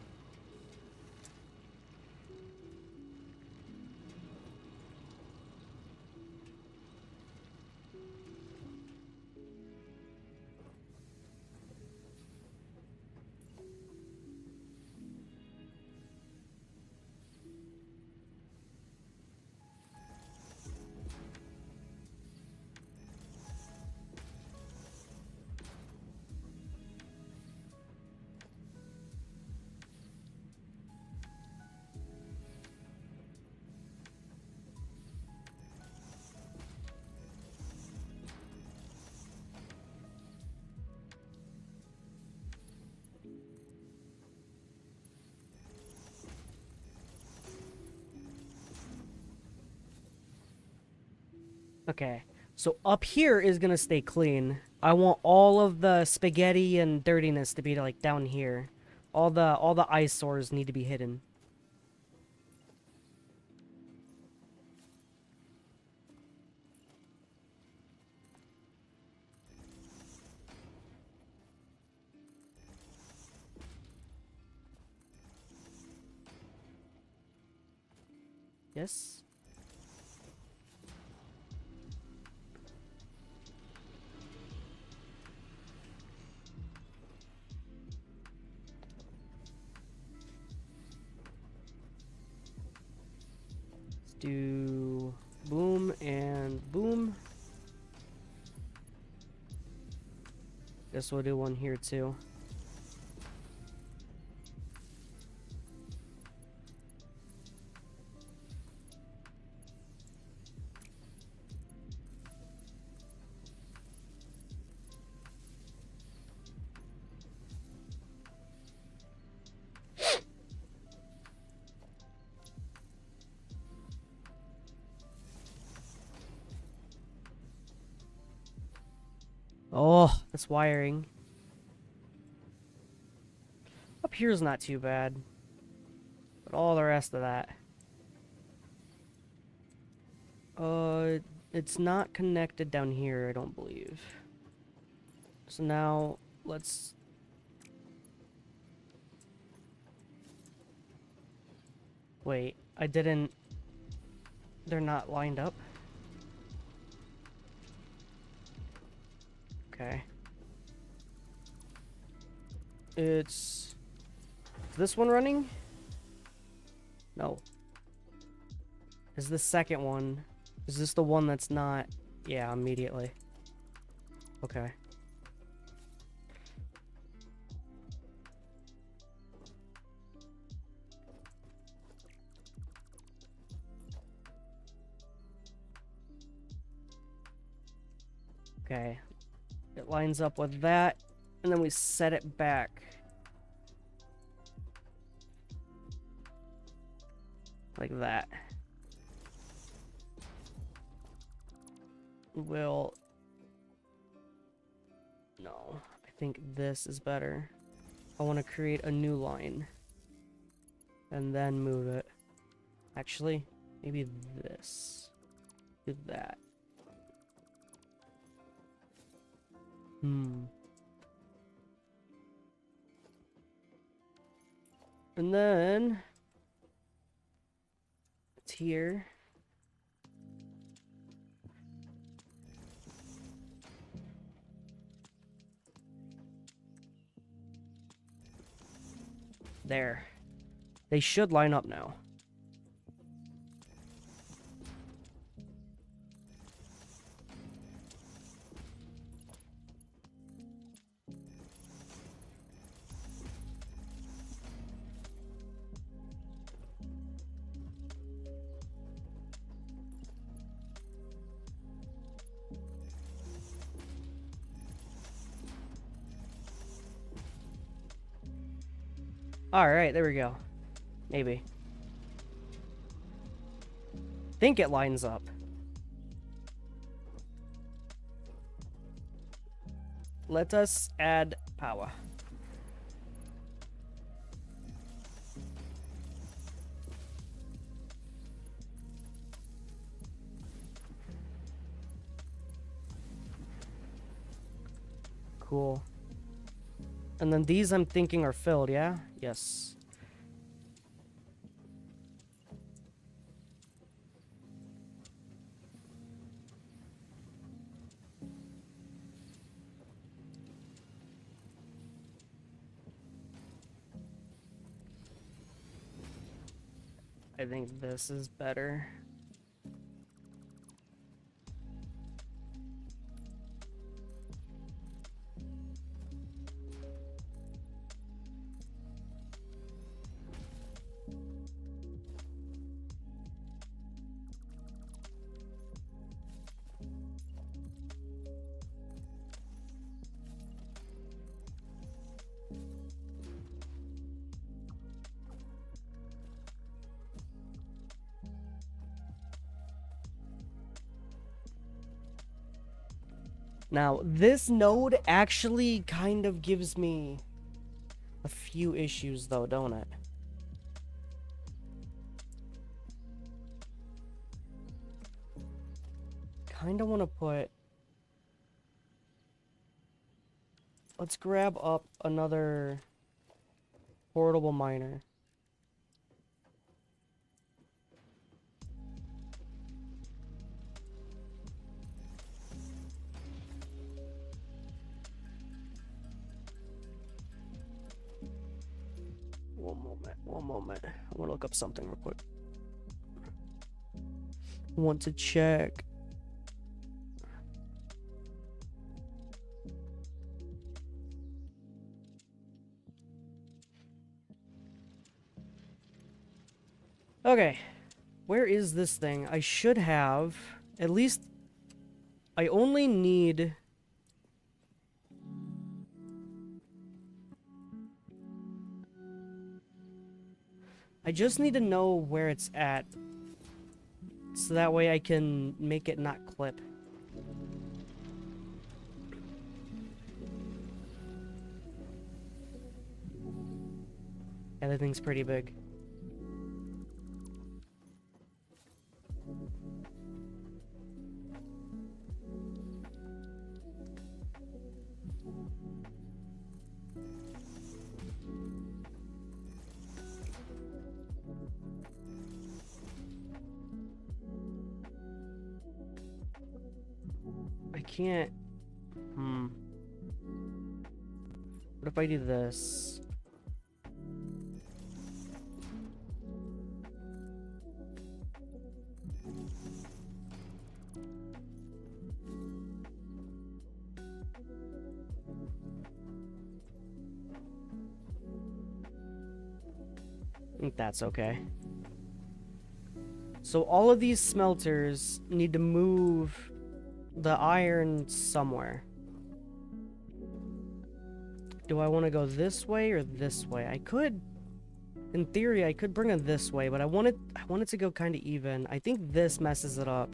Okay, so up here is gonna stay clean. I want all of the spaghetti and dirtiness to be like down here. All the eyesores need to be hidden. Yes? Let's do boom and boom. Guess we'll do one here too. Oh, that's wiring. Up here's not too bad. But all the rest of that. It's not connected down here, I don't believe. So now, let's... Wait, I didn't... They're not lined up? Okay. It's... Is this one running? No. Is the second one... Is this the one that's not... Yeah, immediately. Okay. Okay. It lines up with that, and then we set it back. Like that. Will... No, I think this is better. I want to create a new line. And then move it. Actually, maybe this. Do that. And then... It's here. There. They should line up now. Alright, there we go. Maybe. Think it lines up. Let us add power. Cool. And then these I'm thinking are filled, yeah? Yes. I think this is better. Now, this node actually kind of gives me a few issues though, don't it? Kind of want to put... Let's grab up another portable miner. One moment. I want to look up something real quick. Want to check. Okay, where is this thing? I should have, at least, I only need... I just need to know where it's at, so that way I can make it not clip. Yeah, that thing's pretty big. I can't... What if I do this? I think that's okay. So all of these smelters need to move the iron somewhere. Do I want to go this way or this way? I could, in theory, I could bring it this way, but I want it to go kind of even. I think this messes it up.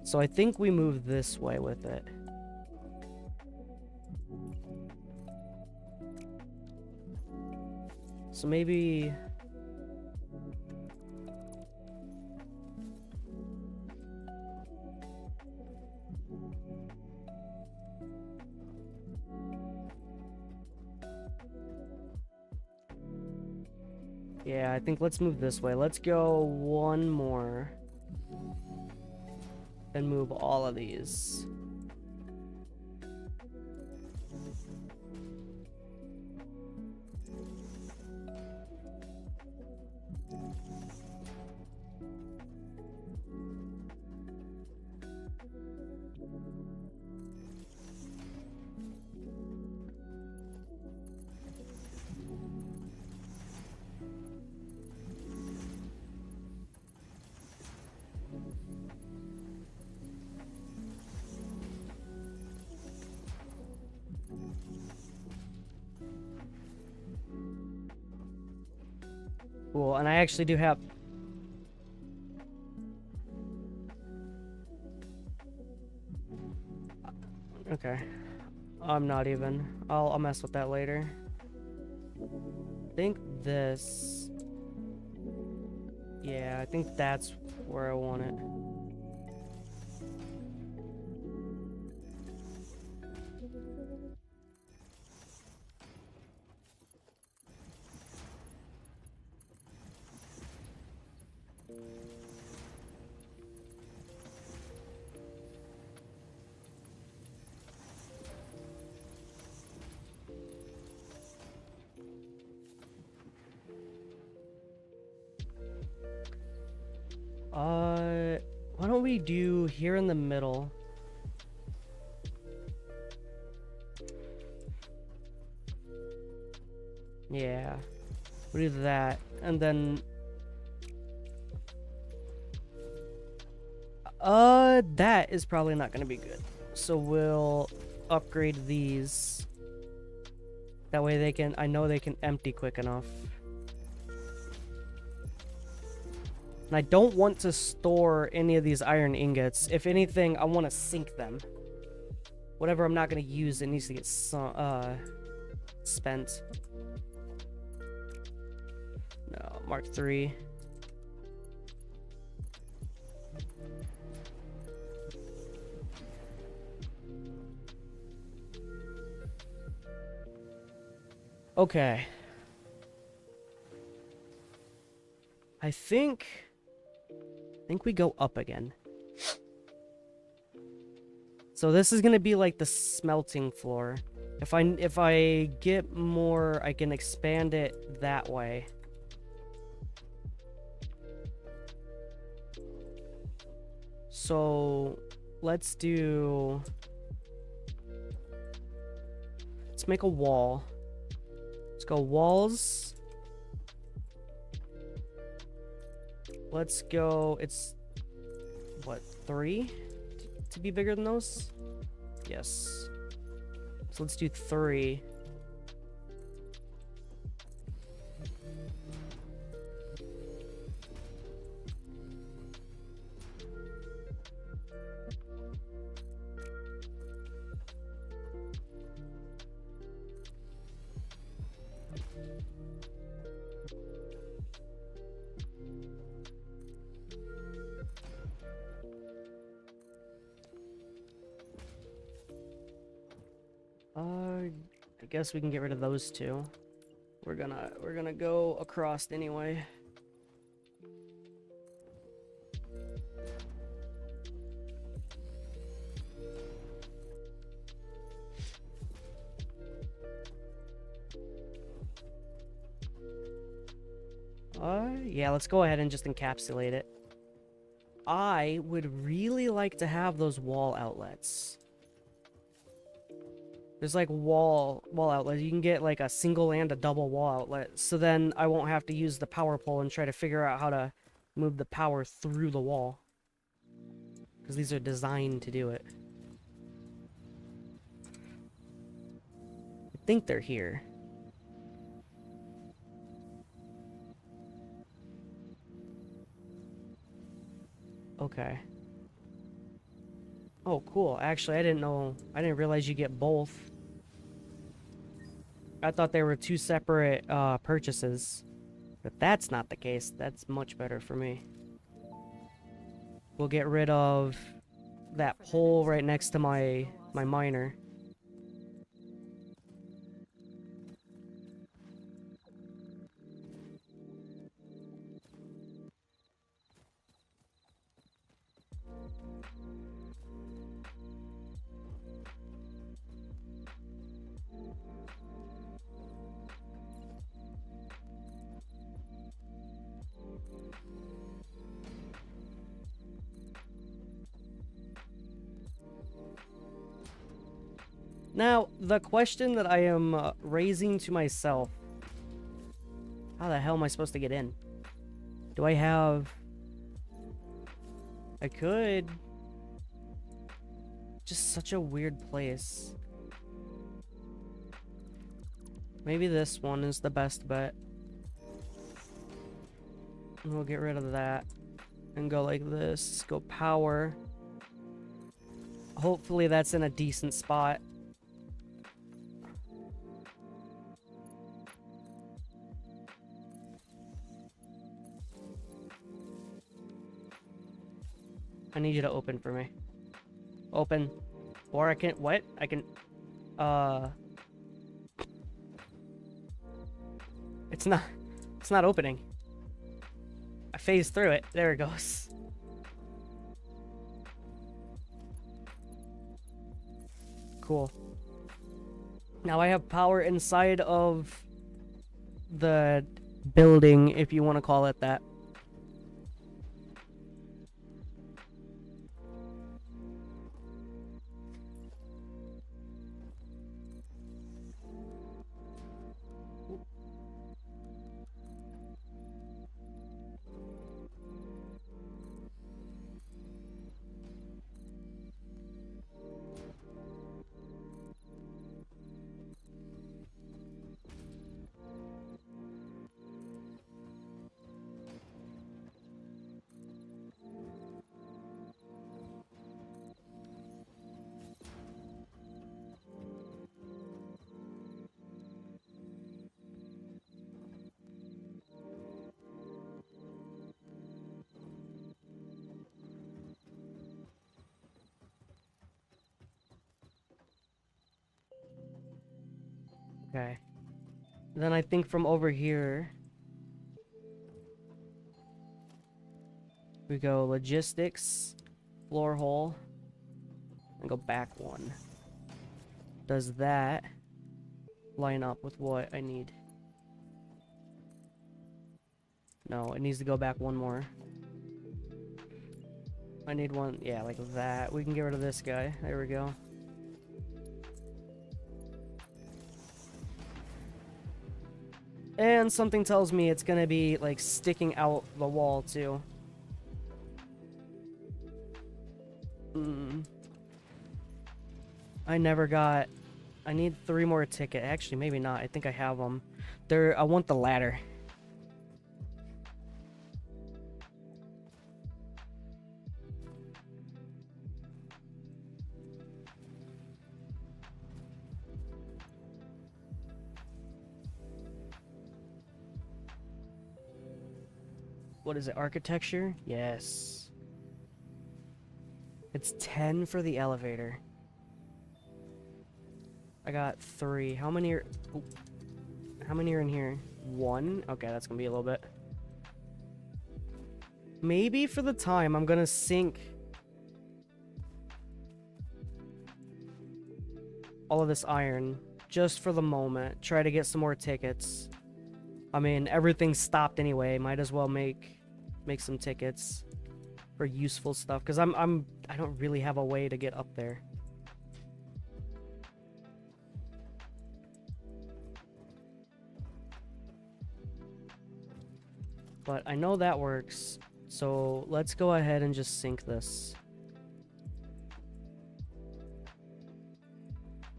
So I think we move this way with it. So maybe... Yeah, I think let's move this way. Let's go one more. Then move all of these. Cool, and I actually do have... Okay. I'm not even. I'll mess with that later. I think this... Yeah, I think that's where I want it. Why don't we do here in the middle? Yeah, we'll do that, and then... that is probably not gonna be good. So we'll upgrade these. That way they can, I know they can empty quick enough. And I don't want to store any of these iron ingots. If anything, I want to sink them. Whatever I'm not going to use, it needs to get spent. No, Mark III. Okay. I think we go up again. So this is gonna be like the smelting floor. If I get more, I can expand it that way. So let's make a wall. Let's go walls. Let's go, it's, what, 3 to be bigger than those? Yes. So let's do 3. I guess we can get rid of those two. We're gonna go across anyway. Yeah, let's go ahead and just encapsulate it. I would really like to have those wall outlets. There's like wall outlets. You can get like a single and a double wall outlet. So then I won't have to use the power pole and try to figure out how to move the power through the wall. Because these are designed to do it. I think they're here. Okay. Oh, cool. Actually, I didn't realize you get both. I thought they were 2 separate purchases. But that's not the case. That's much better for me. We'll get rid of that hole right next to my miner. Now, the question that I am raising to myself, how the hell am I supposed to get in? Do I have... I could... Just such a weird place. Maybe this one is the best bet. And we'll get rid of that. And go like this. Go power. Hopefully that's in a decent spot. I need you to open for me. Open. Or I can... What? I can... It's not... It's not opening. I phased through it. There it goes. Cool. Now I have power inside of the building, if you want to call it that. Okay. Then I think from over here, we go logistics, floor hole, and go back one. Does that line up with what I need? No, it needs to go back one more. I need one, yeah, like that. We can get rid of this guy. There we go. And something tells me it's gonna be, like, sticking out the wall, too. I never got... I need 3 more ticket. Actually, maybe not. I think I have them. I want the ladder. What is it? Architecture? Yes. It's 10 for the elevator. I got 3. How many are... Ooh. How many are in here? 1? Okay, that's gonna be a little bit. Maybe for the time, I'm gonna sink all of this iron just for the moment. Try to get some more tickets. I mean, everything's stopped anyway. Might as well make some tickets for useful stuff, because I don't really have a way to get up there. But I know that works, so let's go ahead and just sync this.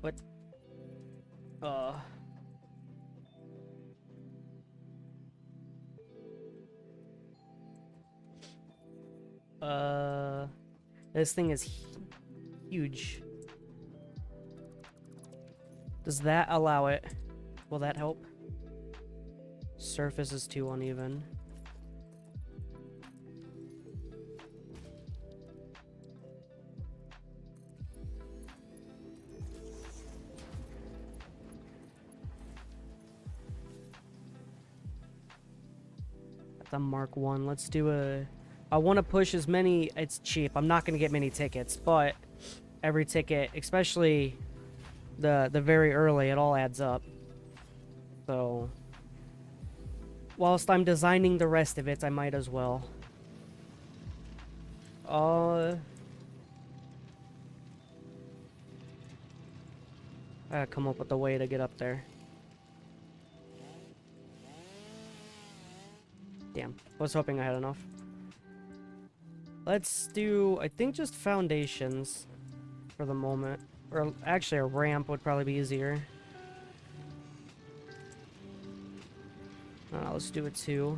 What? This thing is huge. Does that allow it? Will that help? Surface is too uneven. That's a Mark 1. Let's do a... I want to push as many... It's cheap. I'm not going to get many tickets, but every ticket, especially the very early, it all adds up. So, whilst I'm designing the rest of it, I might as well. I gotta come up with a way to get up there. Damn. I was hoping I had enough. Let's do, I think, just foundations for the moment. Or actually, a ramp would probably be easier. Let's do it 2.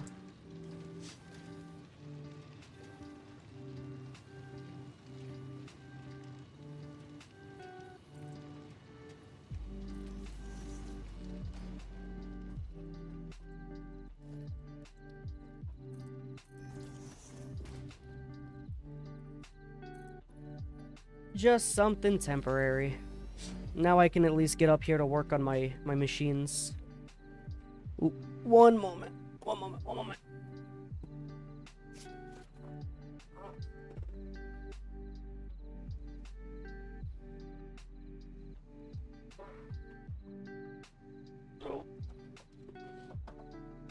Just something temporary. Now I can at least get up here to work on my machines. Ooh, one moment. One moment. One moment.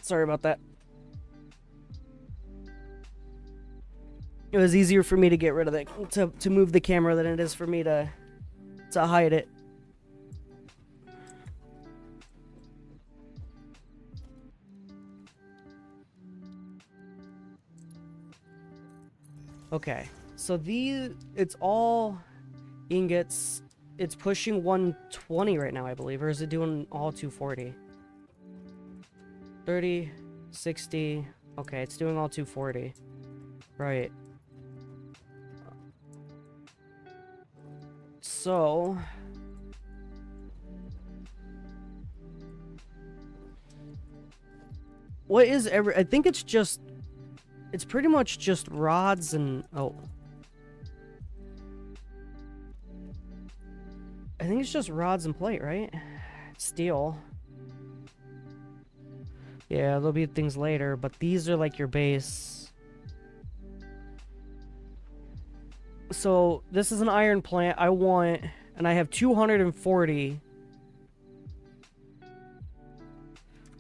Sorry about that. It was easier for me to get rid of it, to move the camera than it is for me to hide it. Okay, so it's all ingots. It's pushing 120 right now, I believe, or is it doing all 240? 30, 60. Okay, it's doing all 240. Right. So what is I think it's pretty much just rods and I think it's just rods and plate, right? Steel. Yeah, there'll be things later, but these are like your base. So this is an iron plant. And I have 240.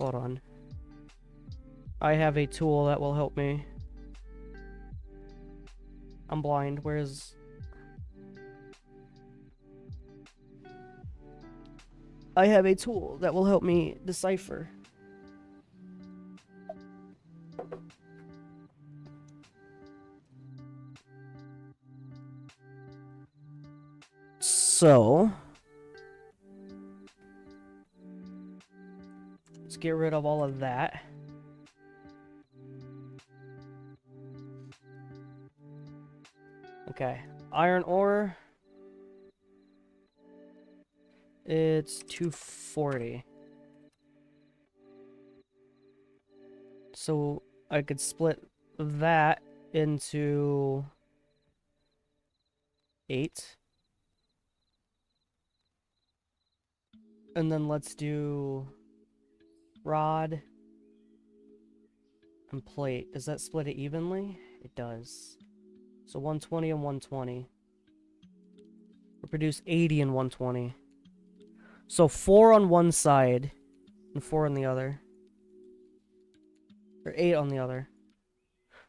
Hold on. I have a tool that will help me. I'm blind. Where's... I have a tool that will help me decipher. So... let's get rid of all of that. Okay. Iron ore. It's 240. So I could split that into 8. And then let's do rod and plate. Does that split it evenly? It does. So 120 and 120. We'll produce 80 and 120. So 4 on one side and 4 on the other. Or 8 on the other.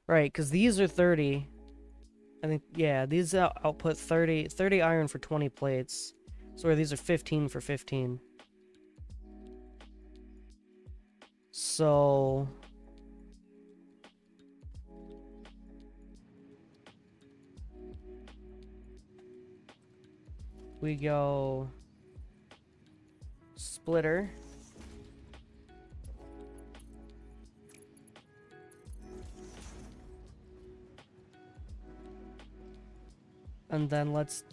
Right, because these are 30. I think, yeah, these output 30 iron for 20 plates. So these are 15 for 15. So... we go... splitter. And then let's...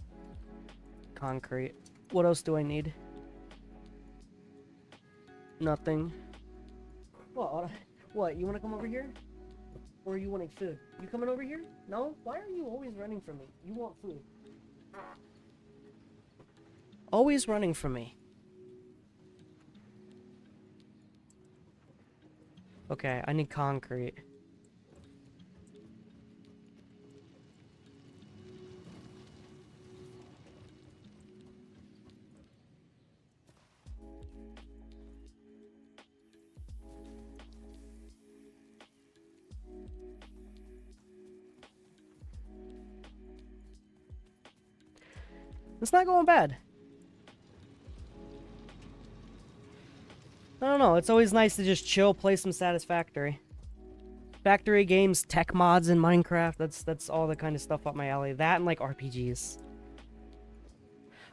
concrete. What else do I need? Nothing. What? You want to come over here? Or are you wanting food? You coming over here? No? Why are you always running from me? You want food. Always running from me. Okay, I need concrete. It's not going bad. I don't know, it's always nice to just chill, play some Satisfactory. Factory games, tech mods in Minecraft, that's all the kind of stuff up my alley. That and like RPGs.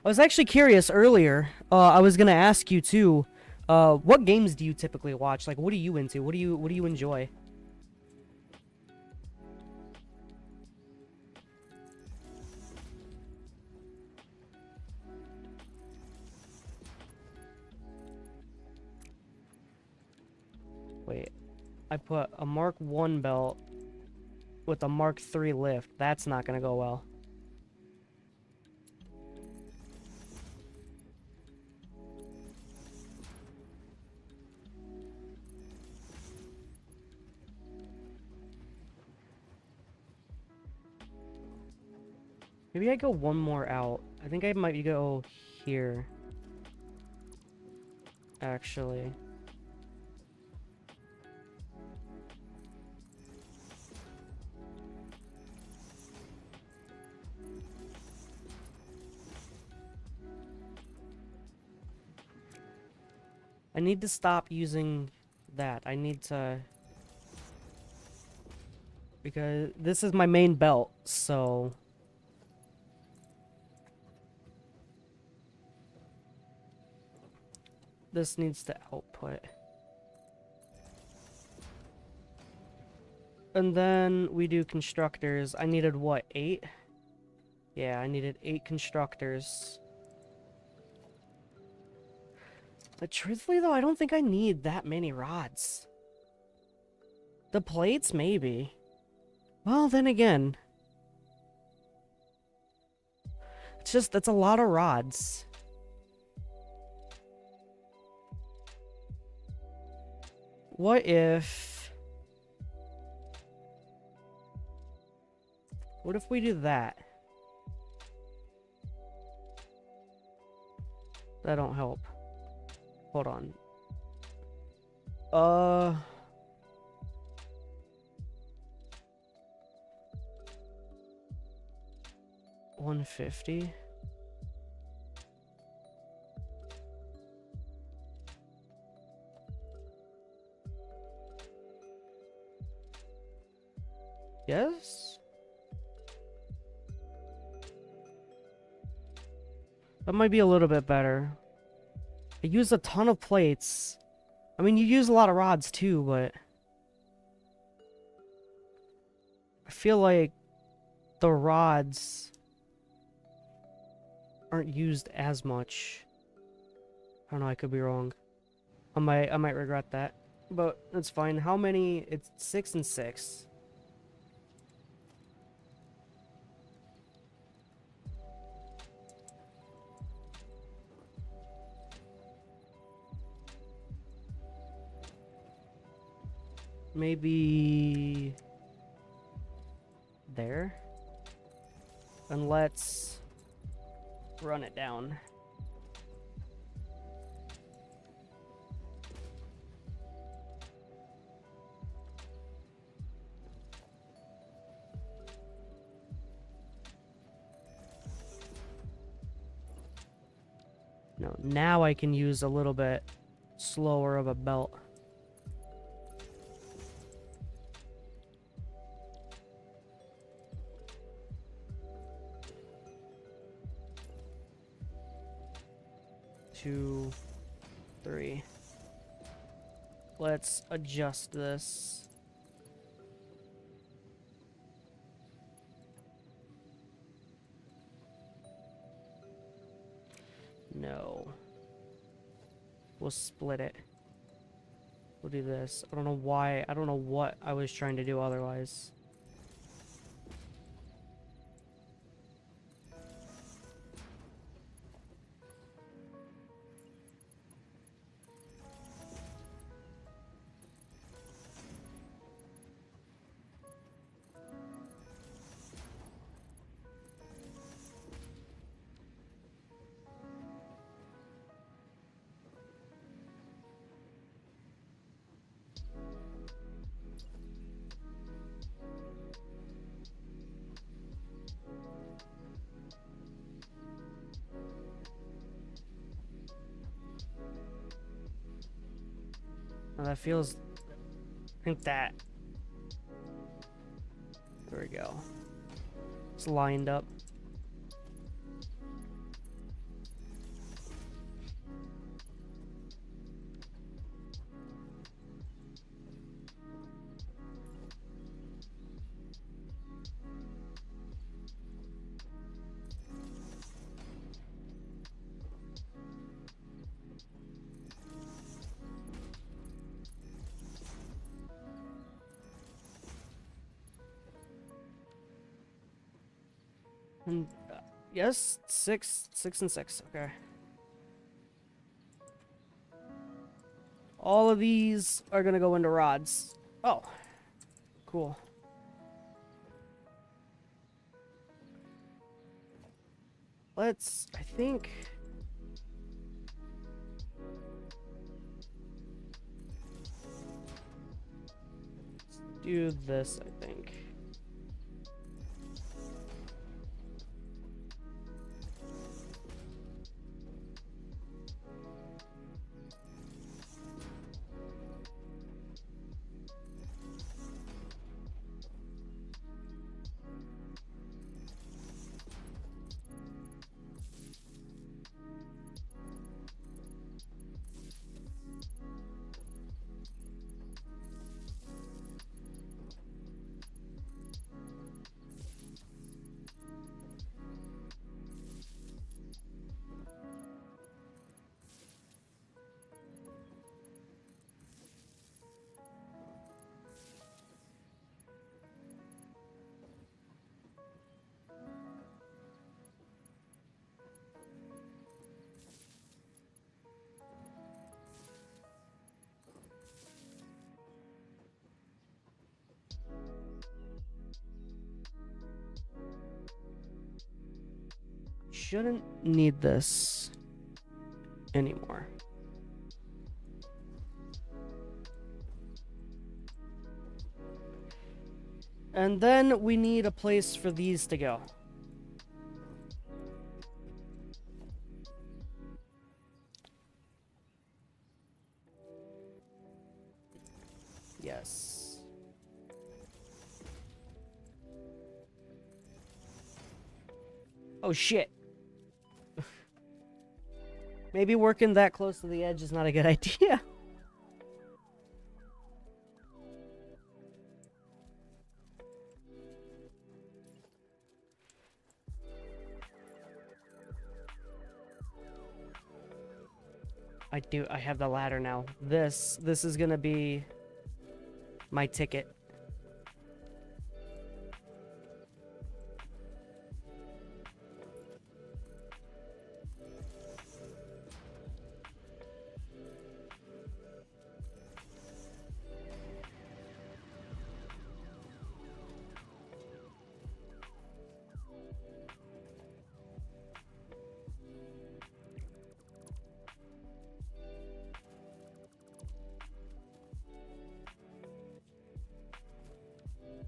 I was actually curious earlier, I was gonna ask you too, what games do you typically watch? Like, what are you into? What do you enjoy? Wait, I put a Mark 1 belt with a Mark 3 lift. That's not gonna go well. Maybe I go one more out. I think I might go here. Actually. I need to stop using that. I need to... Because this is my main belt, so... This needs to output. And then we do constructors. I needed what, 8? Yeah, I needed 8 constructors. But truthfully though, I don't think I need that many rods. The plates, maybe. Well, then again. It's just, that's a lot of rods. What if... What if we do that? That don't help. Hold on. 150. Yes? That might be a little bit better. I use a ton of plates. I mean, you use a lot of rods too, but... I feel like the rods aren't used as much. I don't know, I could be wrong. I might regret that. But that's fine. How many? It's 6 and 6. Maybe there. And let's run it down. No, now I can use a little bit slower of a belt. Two, 3. Let's adjust this. No. We'll split it. We'll do this. I don't know why. I don't know what I was trying to do otherwise. Now that feels... I think that... There we go. It's lined up. And, yes, 6 and 6, okay. All of these are gonna go into rods. Oh, cool. I think... Let's do this, I think. Shouldn't need this anymore. And then we need a place for these to go. Yes. Oh shit. Maybe working that close to the edge is not a good idea. I have the ladder now. This is gonna be my ticket.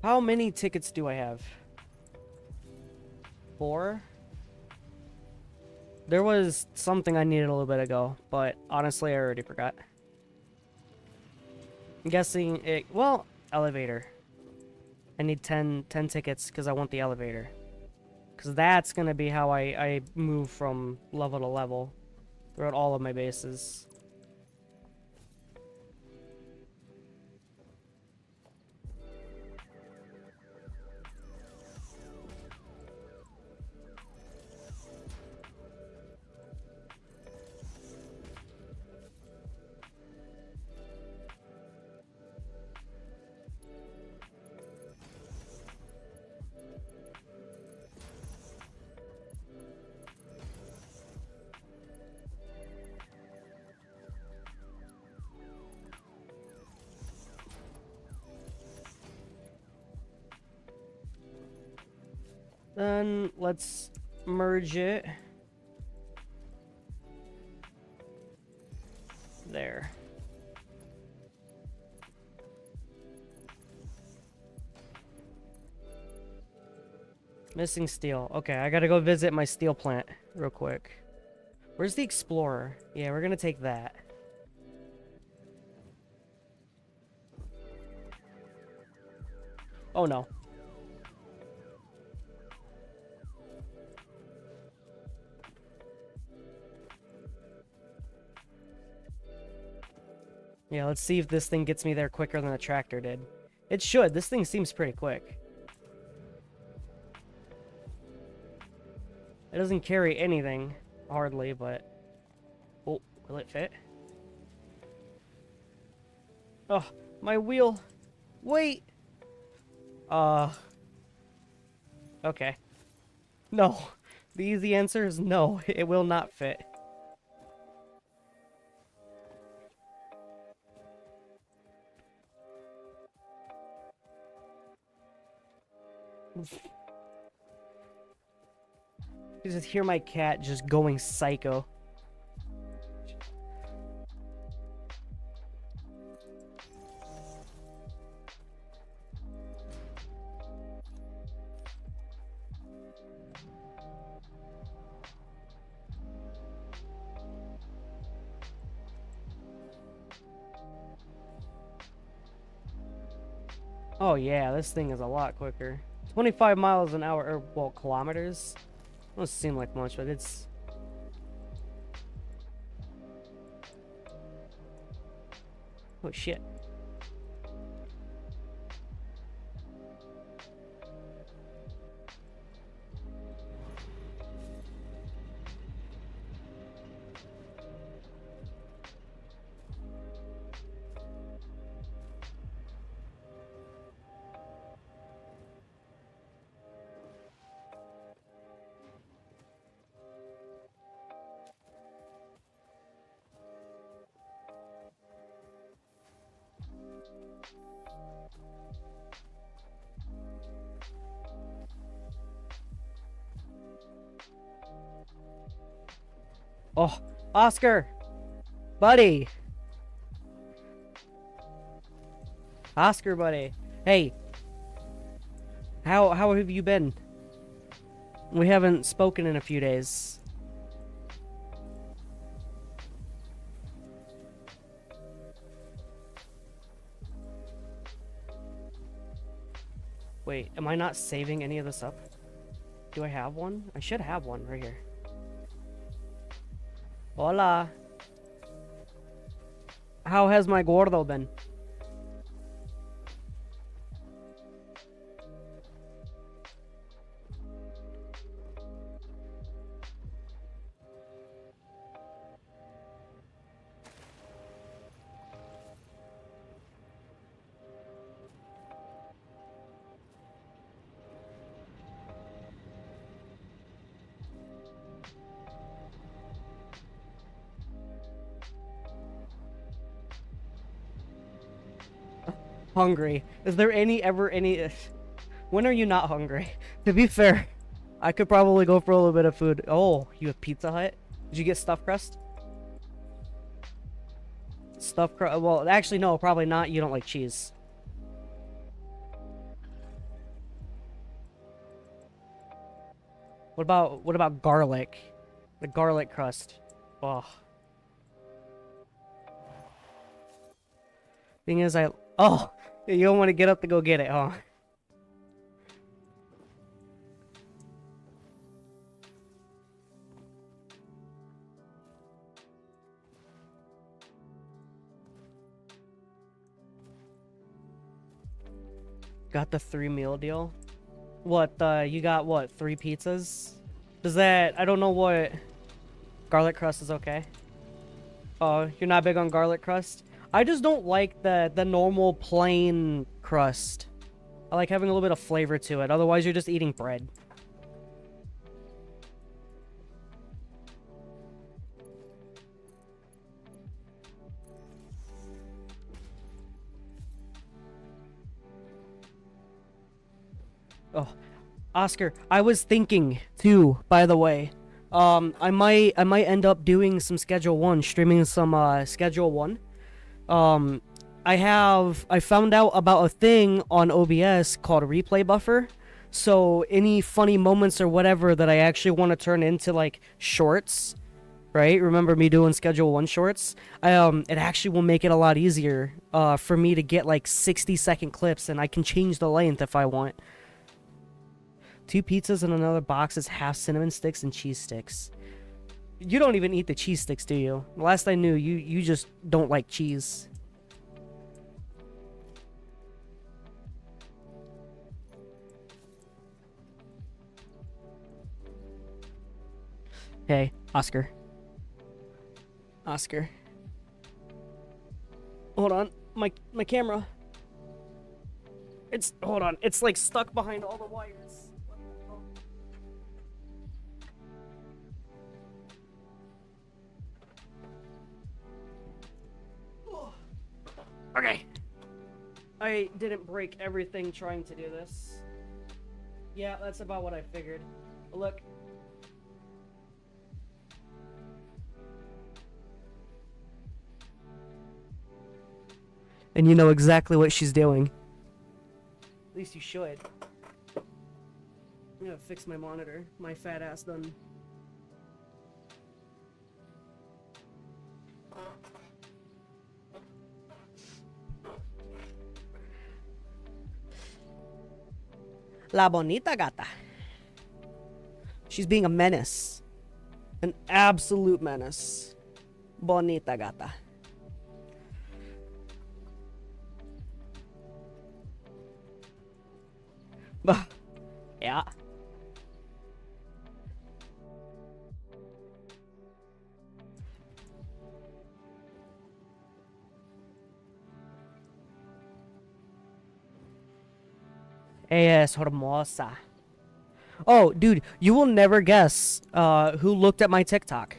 How many tickets do I have? 4? There was something I needed a little bit ago, but honestly, I already forgot. I'm guessing it... Well, elevator. I need 10 tickets because I want the elevator. Because that's going to be how I move from level to level throughout all of my bases. Then let's merge it. There. Missing steel. Okay, I gotta go visit my steel plant real quick. Where's the explorer? Yeah, we're gonna take that. Oh no. Yeah, let's see if this thing gets me there quicker than the tractor did. It should. This thing seems pretty quick. It doesn't carry anything, hardly, but... Oh, will it fit? Oh, my wheel. Wait! Okay. No. The easy answer is no. It will not fit. You just hear my cat just going psycho. Oh yeah, this thing is a lot quicker. 25 miles an hour, or well, kilometers. Doesn't seem like much, but it's... Oh shit. Oh, Oscar! Buddy! Oscar, buddy. Hey. How have you been? We haven't spoken in a few days. Wait, am I not saving any of this up? Do I have one? I should have one right here. Hola. How has my gordo been? Hungry. Is there ever any... When are you not hungry? To be fair, I could probably go for a little bit of food. Oh, you have Pizza Hut? Did you get stuffed crust? Stuffed crust? Well, actually, no, probably not. You don't like cheese. What about garlic? The garlic crust. Oh. Thing is, oh, you don't want to get up to go get it, huh? Got the 3-meal deal. What, you got what, 3 pizzas? Does that, I don't know what, garlic crust is okay? Oh, you're not big on garlic crust? I just don't like the normal plain crust. I like having a little bit of flavor to it, otherwise you're just eating bread. Oh, Oscar, I was thinking too, by the way. I might end up doing some Schedule 1, streaming some Schedule 1. I found out about a thing on OBS called replay buffer. So any funny moments or whatever that I actually want to turn into like shorts, right? Remember me doing Schedule 1 shorts? It actually will make it a lot easier for me to get like 60-second clips, and I can change the length if I want. 2 pizzas and another box is half cinnamon sticks and cheese sticks. You don't even eat the cheese sticks, do you? Last I knew, you just don't like cheese. Hey, Oscar. Oscar. Hold on, my camera. Hold on, it's like stuck behind all the wires. Okay. I didn't break everything trying to do this. Yeah, that's about what I figured. Look. And you know exactly what she's doing. At least you should. I'm gonna fix my monitor. My fat ass done. La bonita gata. She's being a menace. An absolute menace. Bonita gata. Bah. Yeah. Es hermosa. Oh, dude, you will never guess who looked at my TikTok.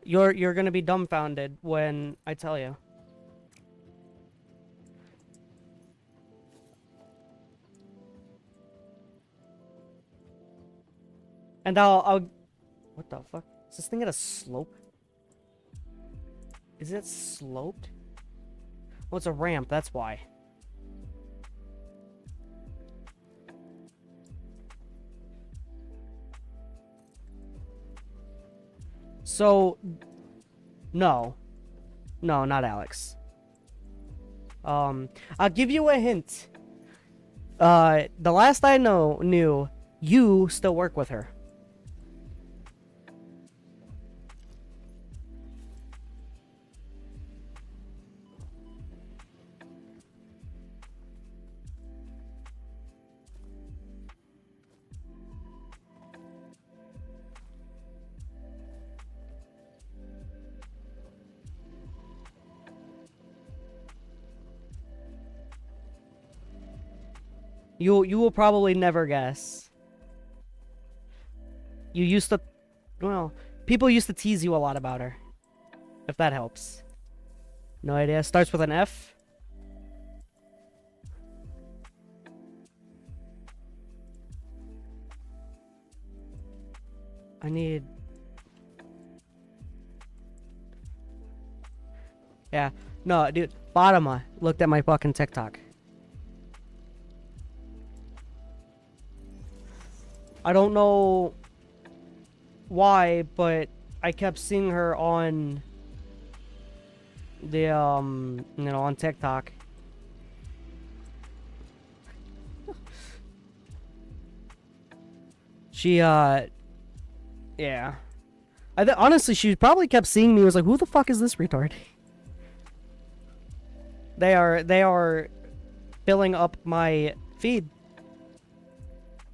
You're gonna be dumbfounded when I tell you. And I'll what the fuck? Is this thing at a slope? Is it sloped? Well, it's a ramp, that's why. So, no. No, not Alex. I'll give you a hint. The last I knew, you still work with her. You will probably never guess. You used to, well, people used to tease you a lot about her. If that helps. No idea. Starts with an F. I need... Yeah. No, dude. Fatima looked at my fucking TikTok. I don't know why, but I kept seeing her on the, on TikTok. She, yeah. Honestly, she probably kept seeing me and was like, who the fuck is this retard? They are filling up my feed.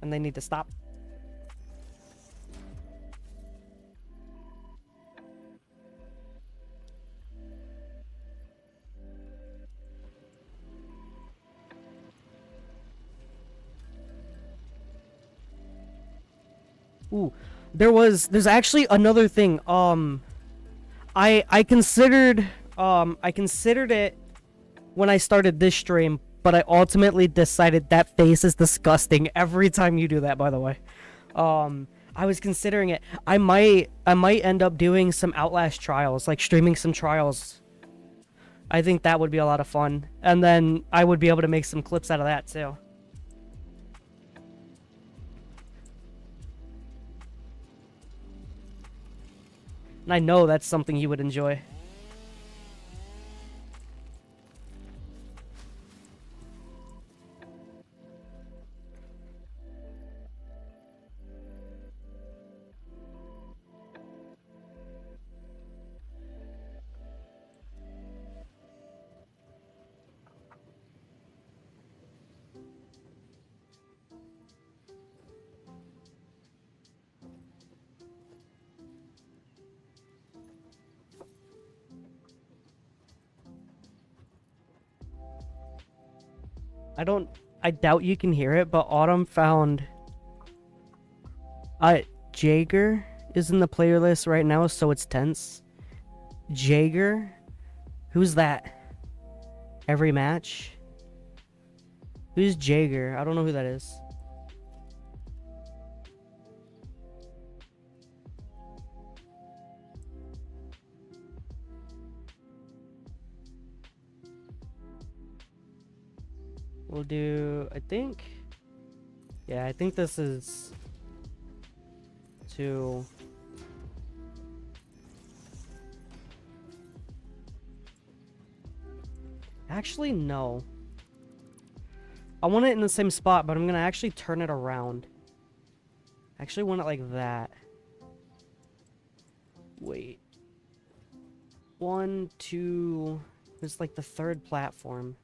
And they need to stop. Ooh, there's actually another thing. I considered it when I started this stream, but I ultimately decided that face is disgusting every time you do that, by the way. I was considering it. I might end up doing some Outlast trials, like streaming some trials. I think that would be a lot of fun. And then I would be able to make some clips out of that too. And I know that's something you would enjoy. I doubt you can hear it, but Autumn found Jaeger is in the playlist right now, so it's tense. Jaeger? Who's that? Every match? Who's Jaeger? I don't know who that is. We'll do, I think, yeah, I think this is 2. Actually, no. I want it in the same spot, but I'm gonna actually turn it around. I actually want it like that. Wait. 1, 2... It's like the 3rd platform.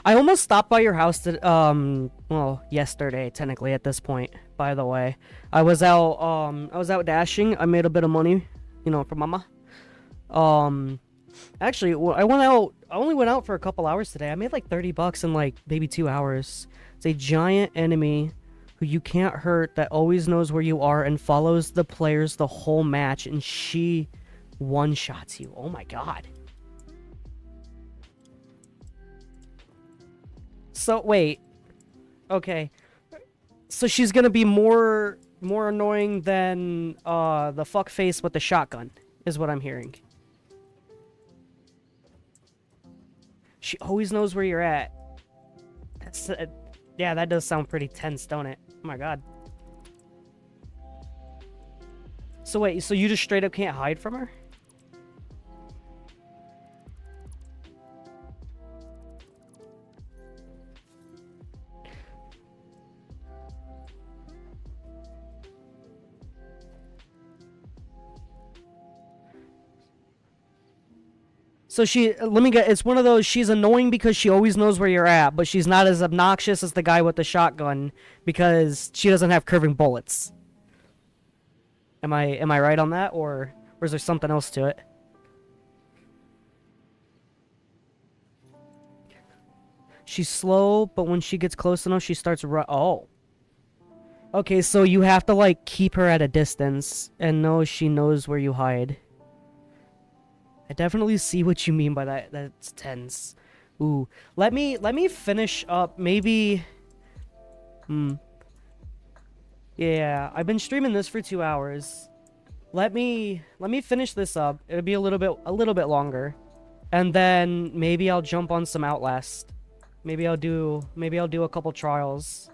I almost stopped by your house to, well, yesterday, technically, at this point, by the way. I was out dashing. I made a bit of money, you know, for mama. Actually, well, I only went out for a couple hours today. I made like 30 bucks in like maybe 2 hours. It's a giant enemy who you can't hurt that always knows where you are and follows the players the whole match, and she one-shots you. Oh my god. So, wait. Okay. So she's gonna be more annoying than the fuckface with the shotgun, is what I'm hearing. She always knows where you're at. That's, yeah, that does sound pretty tense, don't it? Oh my god. So wait, so you just straight up can't hide from her? So let me get, it's one of those, she's annoying because she always knows where you're at, but she's not as obnoxious as the guy with the shotgun because she doesn't have curving bullets. Am I right on that, or is there something else to it? She's slow, but when she gets close enough, she starts oh. Okay, so you have to, like, keep her at a distance and know she knows where you hide. I definitely see what you mean by that. That's tense. Ooh. Let me finish up, maybe... Yeah, I've been streaming this for 2 hours. Let me finish this up. It'll be a little bit longer. And then maybe I'll jump on some Outlast. Maybe I'll do a couple trials.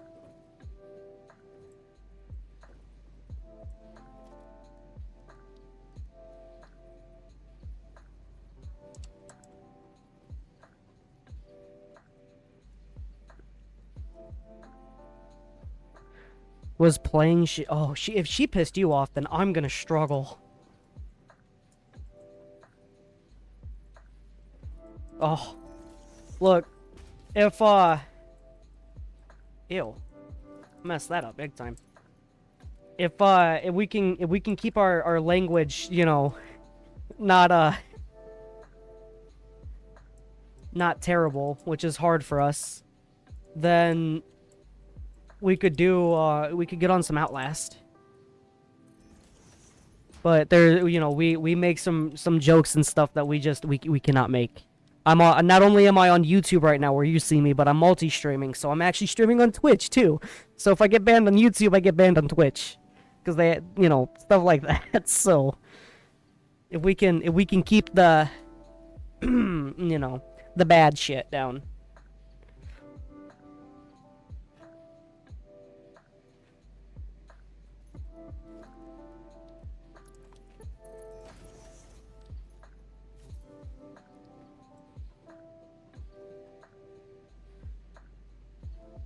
Was playing if she pissed you off, then I'm gonna struggle. Oh. Look, if ew. Messed that up big time. If we can keep our language, you know, not terrible, which is hard for us, then we could get on some Outlast. But there, you know, we make some jokes and stuff that we cannot make. Not only am I on YouTube right now where you see me, but I'm multi-streaming, so I'm actually streaming on Twitch too. So if I get banned on YouTube, I get banned on Twitch, because they, you know, stuff like that. So if we can keep the, you know, the bad shit down.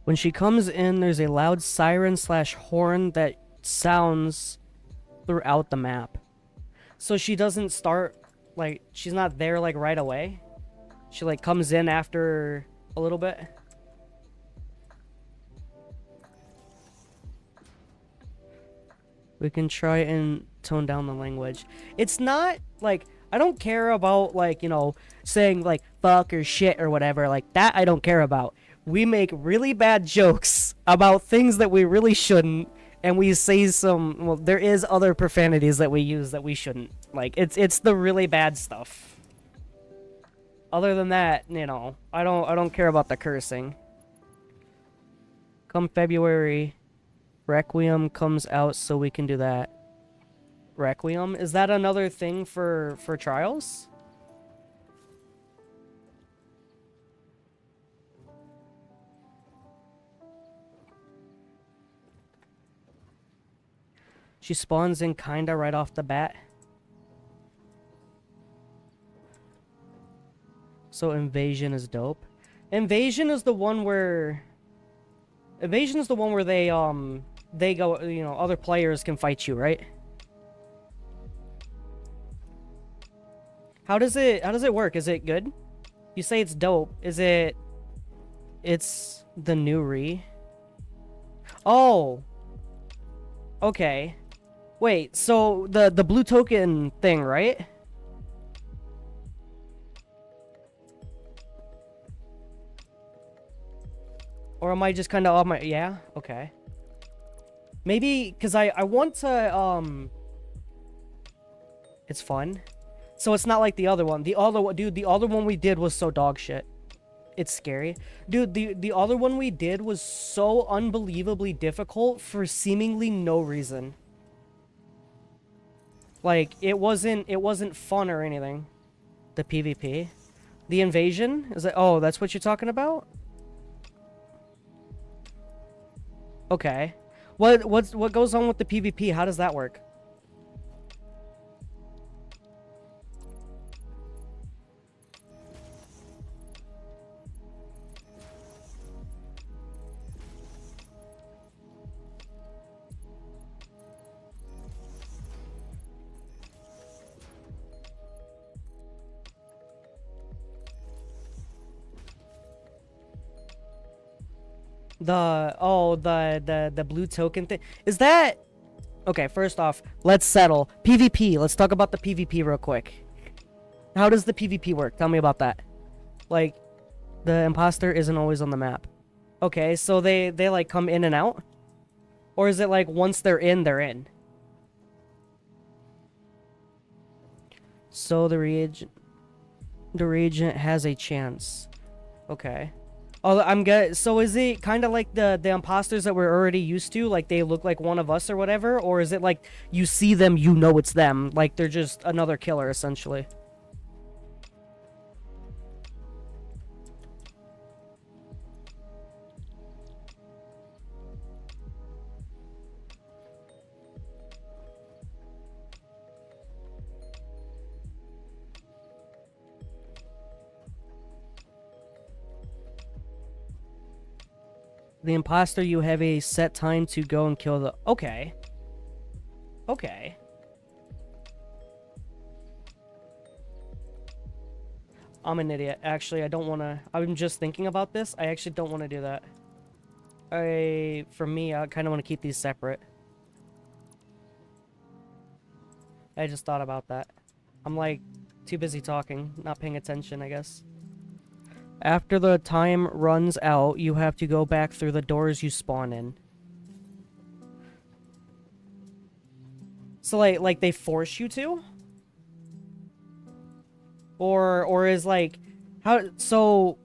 When she comes in, there's a loud siren/horn that sounds throughout the map. So she doesn't start, like, she's not there, like, right away. She, like, comes in after a little bit. We can try and tone down the language. It's not, like, I don't care about, like, you know, saying, like, fuck or shit or whatever. Like, that I don't care about. We make really bad jokes about things that we really shouldn't, and we say some, well, there is other profanities that we use that we shouldn't. Like, it's the really bad stuff. Other than that, you know, I don't care about the cursing. Come February, Requiem comes out, so we can do that. Requiem? Is that another thing for trials? She spawns in kinda right off the bat. So Invasion is dope. Invasion is the one where they go, you know, other players can fight you, right? How does it work? Is it good? You say it's dope. It's the new re? Oh. Okay. Wait, so the blue token thing, right? Or am I just kind of off my... Yeah? Okay. Maybe, because I want to, It's fun. So it's not like the other one. The other one... Dude, the other one we did was so dog shit. It's scary. Dude, the other one we did was so unbelievably difficult for seemingly no reason. Like, it wasn't fun or anything. The PvP. The invasion? Is it... Oh, that's what you're talking about? Okay. What goes on with the PvP? How does that work? The blue token thing. Is that... Okay, first off, let's settle. PvP. Let's talk about the PvP real quick. How does the PvP work? Tell me about that. Like, the imposter isn't always on the map. Okay, so they like come in and out? Or is it like once they're in, they're in? So the reagent has a chance. Okay. Oh, I'm good. So is it kind of like the imposters that we're already used to? Like they look like one of us or whatever? Or is it like you see them, you know it's them? Like they're just another killer, essentially? The imposter, you have a set time to go and kill the... Okay. Okay. I'm an idiot. Actually, I don't want to... I'm just thinking about this. I actually don't want to do that. For me, I kind of want to keep these separate. I just thought about that. I'm, like, too busy talking, not paying attention, I guess. After the time runs out, you have to go back through the doors you spawn in. So, like they force you to? Or is, like... How... So...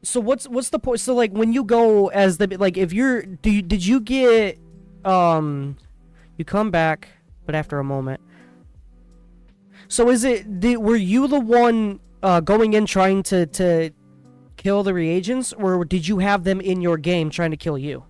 So what's the point? So, like, when you go as the... Like, if you're... Did you get... You come back, but after a moment. So is it... Were you the one... going in trying to kill the reagents, or did you have them in your game trying to kill you?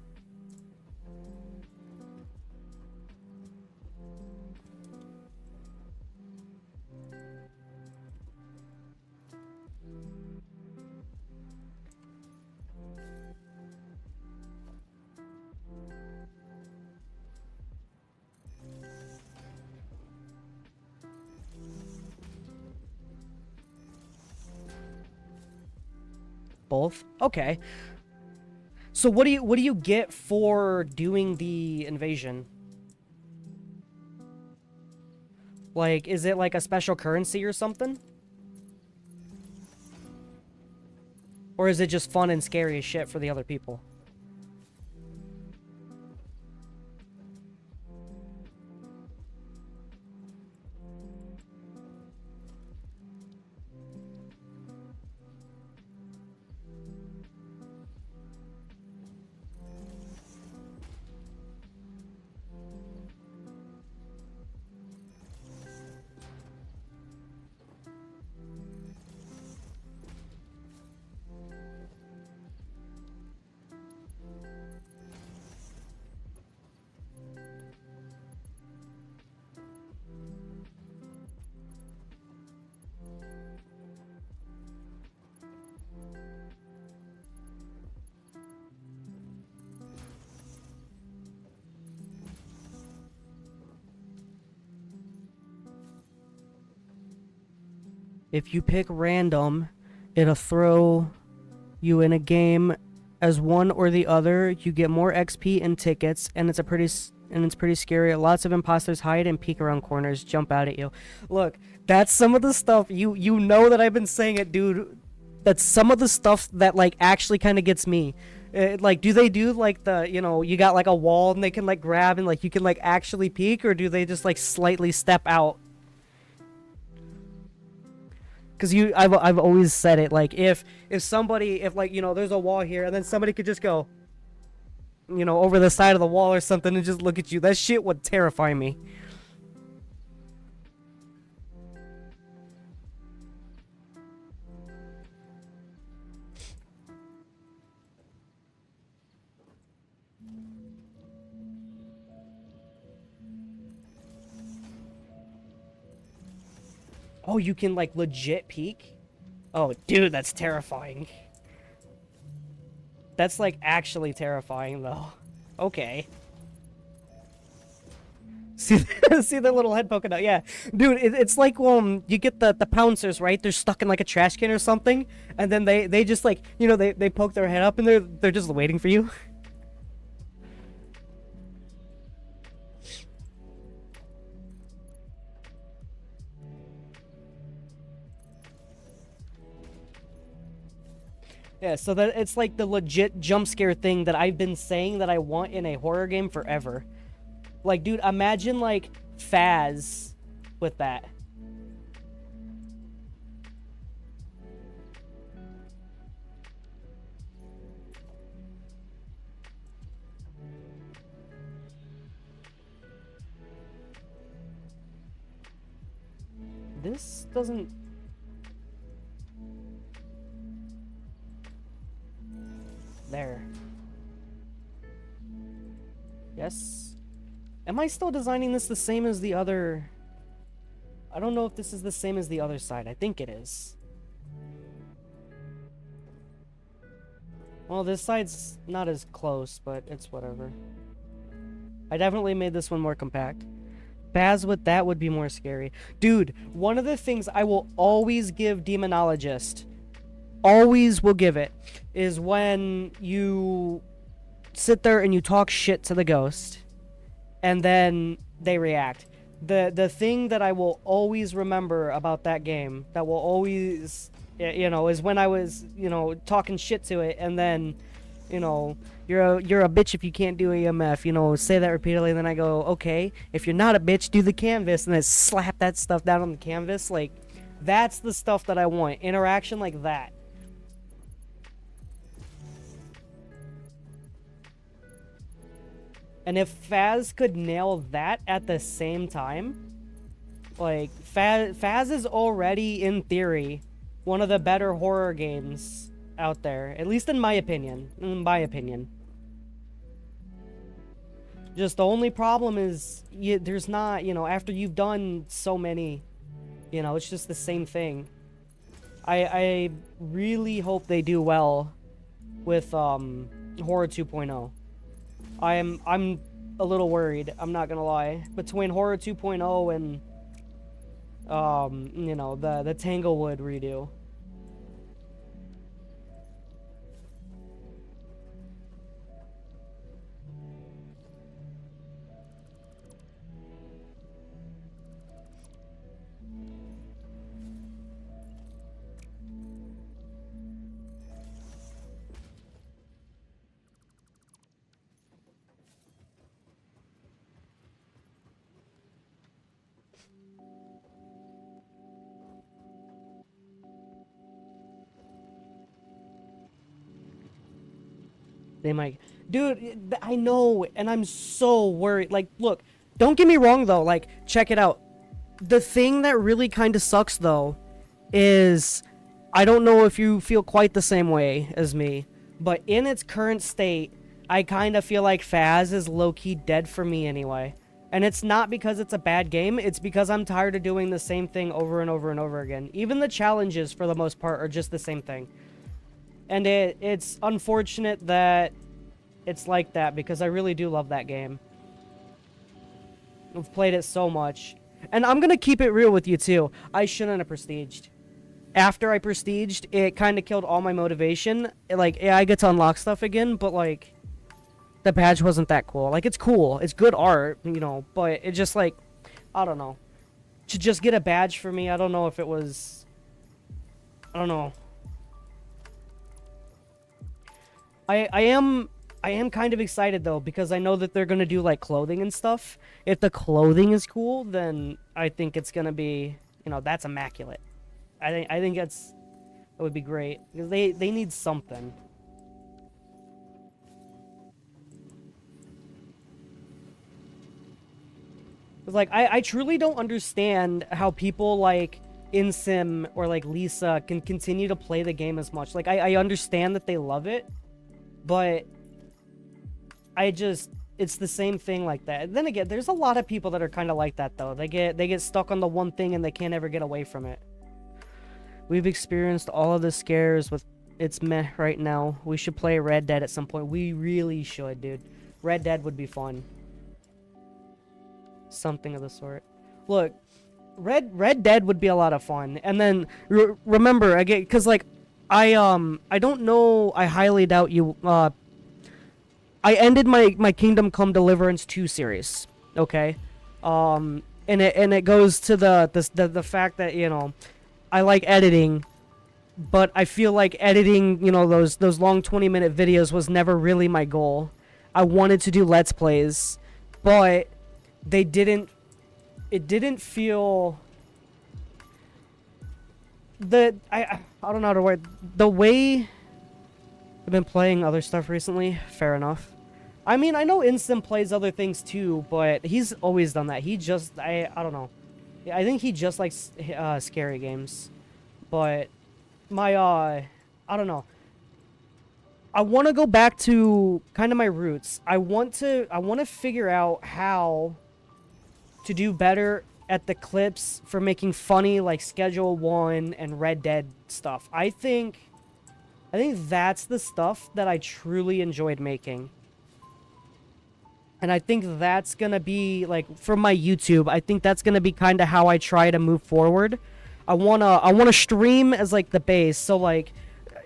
Both? Okay. So what do you get for doing the invasion? Like, is it like a special currency or something? Or is it just fun and scary as shit for the other people? If you pick random, it'll throw you in a game as one or the other. You get more XP and tickets, and it's pretty scary. Lots of imposters hide and peek around corners, jump out at you. Look, that's some of the stuff you know that I've been saying it, dude. That's some of the stuff that like actually kind of gets me. Like, do they do like the, you got like a wall and they can like grab and like you can like actually peek, or do they just like slightly step out? Because I've always said it, like if like there's a wall here and then somebody could just go, over the side of the wall or something and just look at you, that shit would terrify me. Oh, you can like legit peek? Oh, dude, that's terrifying. That's like actually terrifying though. Okay. See, see their little head poking out. Yeah, dude, it's like you get the pouncers, right? They're stuck in like a trash can or something, and then they just like they poke their head up and they're just waiting for you. Yeah, so that it's like the legit jump scare thing that I've been saying that I want in a horror game forever. Like, dude, imagine like Faz with that. This doesn't... There. Yes. Am I still designing this the same as the other... I don't know if this is the same as the other side. I think it is. Well, this side's not as close, but it's whatever. I definitely made this one more compact. Baz with that would be more scary. Dude, one of the things I will always give Demonologist, always will give it, is when you sit there and you talk shit to the ghost, and then they react. The thing that I will always remember about that game, that will always, is when I was, talking shit to it, and then, you're a bitch if you can't do EMF, say that repeatedly, and then I go, okay, if you're not a bitch, do the canvas, and then slap that stuff down on the canvas. Like, that's the stuff that I want. Interaction like that. And if Faz could nail that at the same time, like, Faz is already, in theory, one of the better horror games out there. At least in my opinion. Just the only problem is, there's not, after you've done so many, it's just the same thing. I really hope they do well with, Horror 2.0. I'm a little worried, I'm not gonna lie. Between Horror 2.0 and, the Tanglewood redo. They might... Dude, I know, and I'm so worried. Like, look, don't get me wrong, though. Like, check it out. The thing that really kind of sucks, though, is... I don't know if you feel quite the same way as me, but in its current state, I kind of feel like Faz is low-key dead for me anyway. And it's not because it's a bad game, it's because I'm tired of doing the same thing over and over and over again. Even the challenges, for the most part, are just the same thing. And it's unfortunate that it's like that, because I really do love that game. I've played it so much. And I'm gonna keep it real with you, too. I shouldn't have prestiged. after I prestiged, it kind of killed all my motivation. Like, yeah, I get to unlock stuff again, but like, the badge wasn't that cool. Like, it's cool, it's good art, you know, but it just like, I don't know. To just get a badge for me, I don't know if it was, I don't know. I am kind of excited though, because I know that they're gonna do like clothing and stuff. If the clothing is cool, then I think it's gonna be, you know, that's immaculate. I think that would be great, because they need something. Like, I truly don't understand how people like InSim or like Lisa can continue to play the game as much. Like, I understand that they love it, but it's the same thing like that. And then again, there's a lot of people that are kind of like that though. They get stuck on the one thing and they can't ever get away from it. We've experienced all of the scares with it's meh right now. We should play Red Dead at some point. We really should, dude. Red Dead would be fun. Something of the sort. Look, Red Dead would be a lot of fun. And then remember again, because like I don't know. I highly doubt you. I ended my Kingdom Come Deliverance 2 series. Okay, and it goes to the fact that, you know, I like editing, but I feel like editing, you know, those long 20-minute videos was never really my goal. I wanted to do Let's Plays, but it didn't feel I don't know how to word the way I've been playing other stuff recently. Fair enough. I mean, I know Instant plays other things too, but he's always done that. He just I don't know. I think he just likes scary games. But my I don't know. I want to go back to kind of my roots. I want to figure out how to do better at the clips for making funny like Schedule 1 and Red Dead stuff. I think that's the stuff that I truly enjoyed making. And I think that's gonna be like for my YouTube. I think that's gonna be kind of how I try to move forward. I wanna stream as like the base. So like,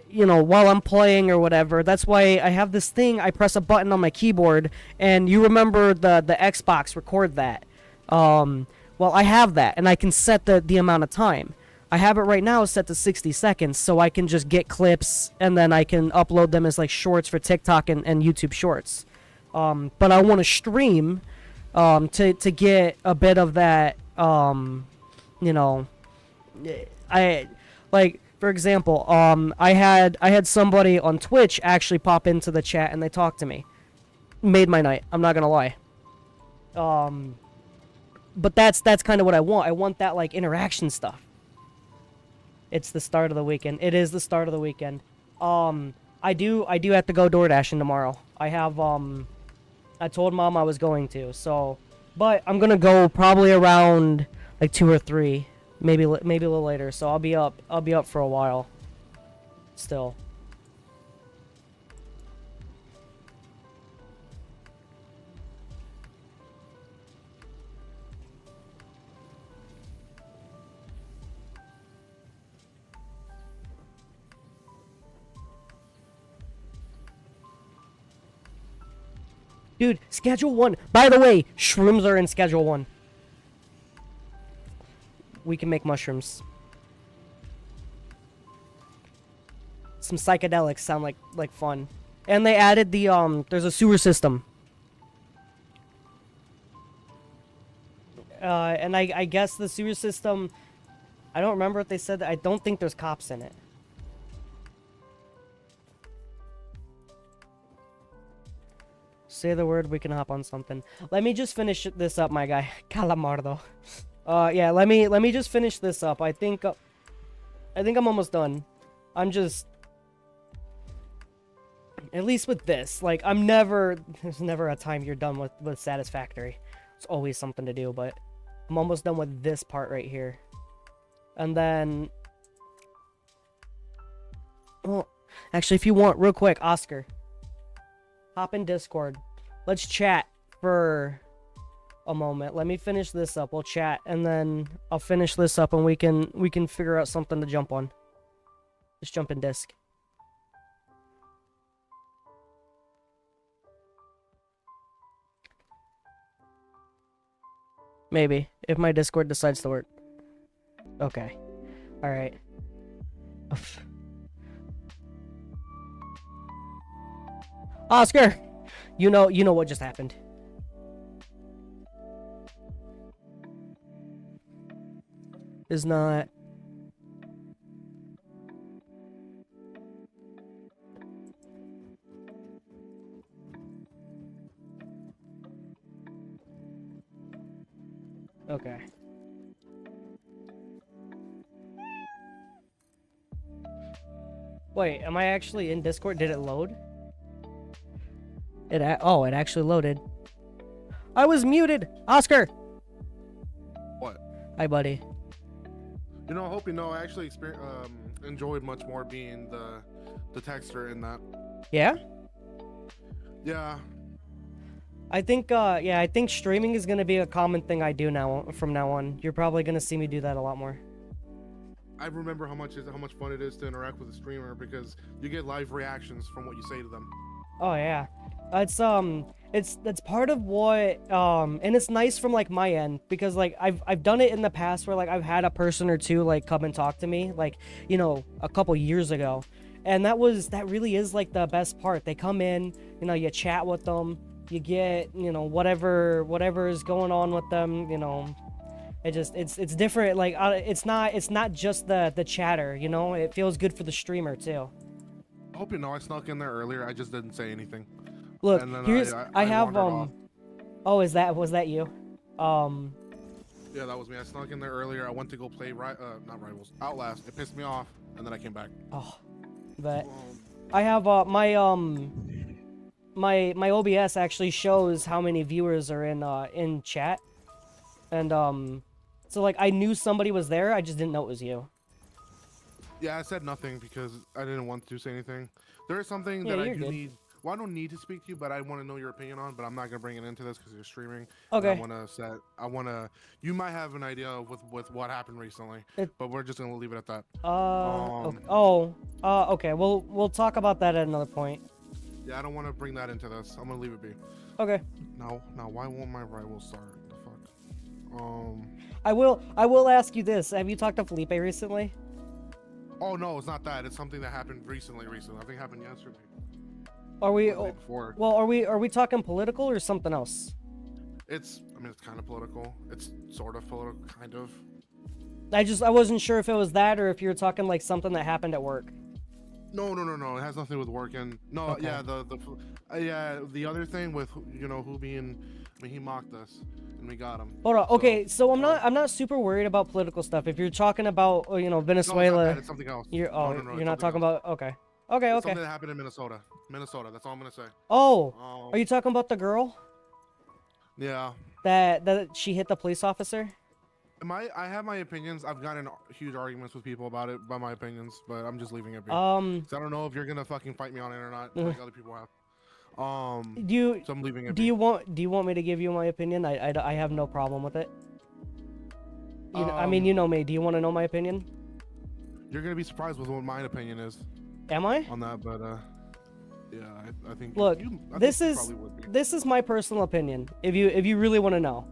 you know, while I'm playing or whatever. That's why I have this thing. I press a button on my keyboard, and you remember the Xbox record that. Well, I have that, and I can set the amount of time. I have it right now set to 60 seconds, so I can just get clips, and then I can upload them as like shorts for TikTok and YouTube Shorts. But I want to stream to get a bit of that, you know, I like, for example, I had somebody on Twitch actually pop into the chat and they talked to me. Made my night, I'm not gonna lie. But that's kind of what I want. I want that like interaction stuff. It's the start of the weekend. It is the start of the weekend. I do have to go door dashing tomorrow. I have I told Mom I was going to, so, but I'm gonna go probably around like 2 or 3, maybe a little later. So I'll be up for a while. Still. Dude, Schedule 1. By the way, shrooms are in Schedule 1. We can make mushrooms. Some psychedelics sound like fun. And they added the, there's a sewer system. And I guess the sewer system, I don't remember what they said. I don't think there's cops in it. Say the word, we can hop on something. Let me just finish this up, my guy. Calamardo. Yeah, let me just finish this up. I think I'm almost done. I'm just, at least with this, like, there's never a time you're done with Satisfactory. It's always something to do, but I'm almost done with this part right here. And then, well, actually, if you want, real quick, Oscar, hop in Discord. Let's chat for a moment. Let me finish this up. We'll chat, and then I'll finish this up, and we can figure out something to jump on. Just jump in disc. Maybe if my Discord decides to work. Okay. All right. Oscar, you know what just happened. Is not. Okay. Wait, am I actually in Discord? Did it load? It actually loaded. I was muted. Oscar. What? Hi, buddy. You know, I hope you know. I actually enjoyed much more being the texter in that. Yeah. Yeah. I think I think streaming is gonna be a common thing I do now from now on. You're probably gonna see me do that a lot more. I remember how much fun it is to interact with a streamer because you get live reactions from what you say to them. Oh yeah, that's part of what and it's nice from like my end because like I've done it in the past where like I've had a person or two like come and talk to me like a couple years ago, and that really is like the best part. They come in, you chat with them, you get whatever is going on with them, it's different. Like it's not just the chatter, it feels good for the streamer too. I hope you know I snuck in there earlier. I just didn't say anything. Look, And then here's I have wandered off. oh, was that you? Yeah, that was me. I snuck in there earlier. I went to go play not Rivals, Outlast. It pissed me off, and then I came back. Oh, but I have my OBS actually shows how many viewers are in chat, and so like I knew somebody was there. I just didn't know it was you. Yeah, I said nothing because I didn't want to say anything. There is something that I do need. Well, I don't need to speak to you, but I want to know your opinion on. But I'm not gonna bring it into this because you're streaming. Okay. You might have an idea with what happened recently, but we're just gonna leave it at that. Okay. We'll talk about that at another point. Yeah, I don't want to bring that into this. I'm gonna leave it be. Okay. Now, why won't my rival start? The fuck. I will ask you this. Have you talked to Felipe recently? Oh no, it's not that. It's something that happened recently. I think it happened yesterday. Are we? Before. Well, are we talking political or something else? It's kind of political. It's sort of political, kind of. I wasn't sure if it was that or if you were talking like something that happened at work. No. It has nothing with working. No, okay. Yeah, the other thing with who being, he mocked us and we got him. Hold on. Okay, so I'm not super worried about political stuff. If you're talking about Venezuela, no, it's something else. You're you're not talking else. About okay. It's something that happened in Minnesota. That's all I'm gonna say. Oh, are you talking about the girl? Yeah. That she hit the police officer? I have my opinions. I've gotten huge arguments with people about my opinions, but I'm just leaving it be. 'Cause I don't know if you're gonna fucking fight me on it or not, like other people have. So I'm leaving it. Do you want me to give you my opinion? I have no problem with it. I mean, you know me. Do you want to know my opinion? You're gonna be surprised with what my opinion is. Am I? On that, but yeah, I think. Look, this is my personal opinion. If you really want to know,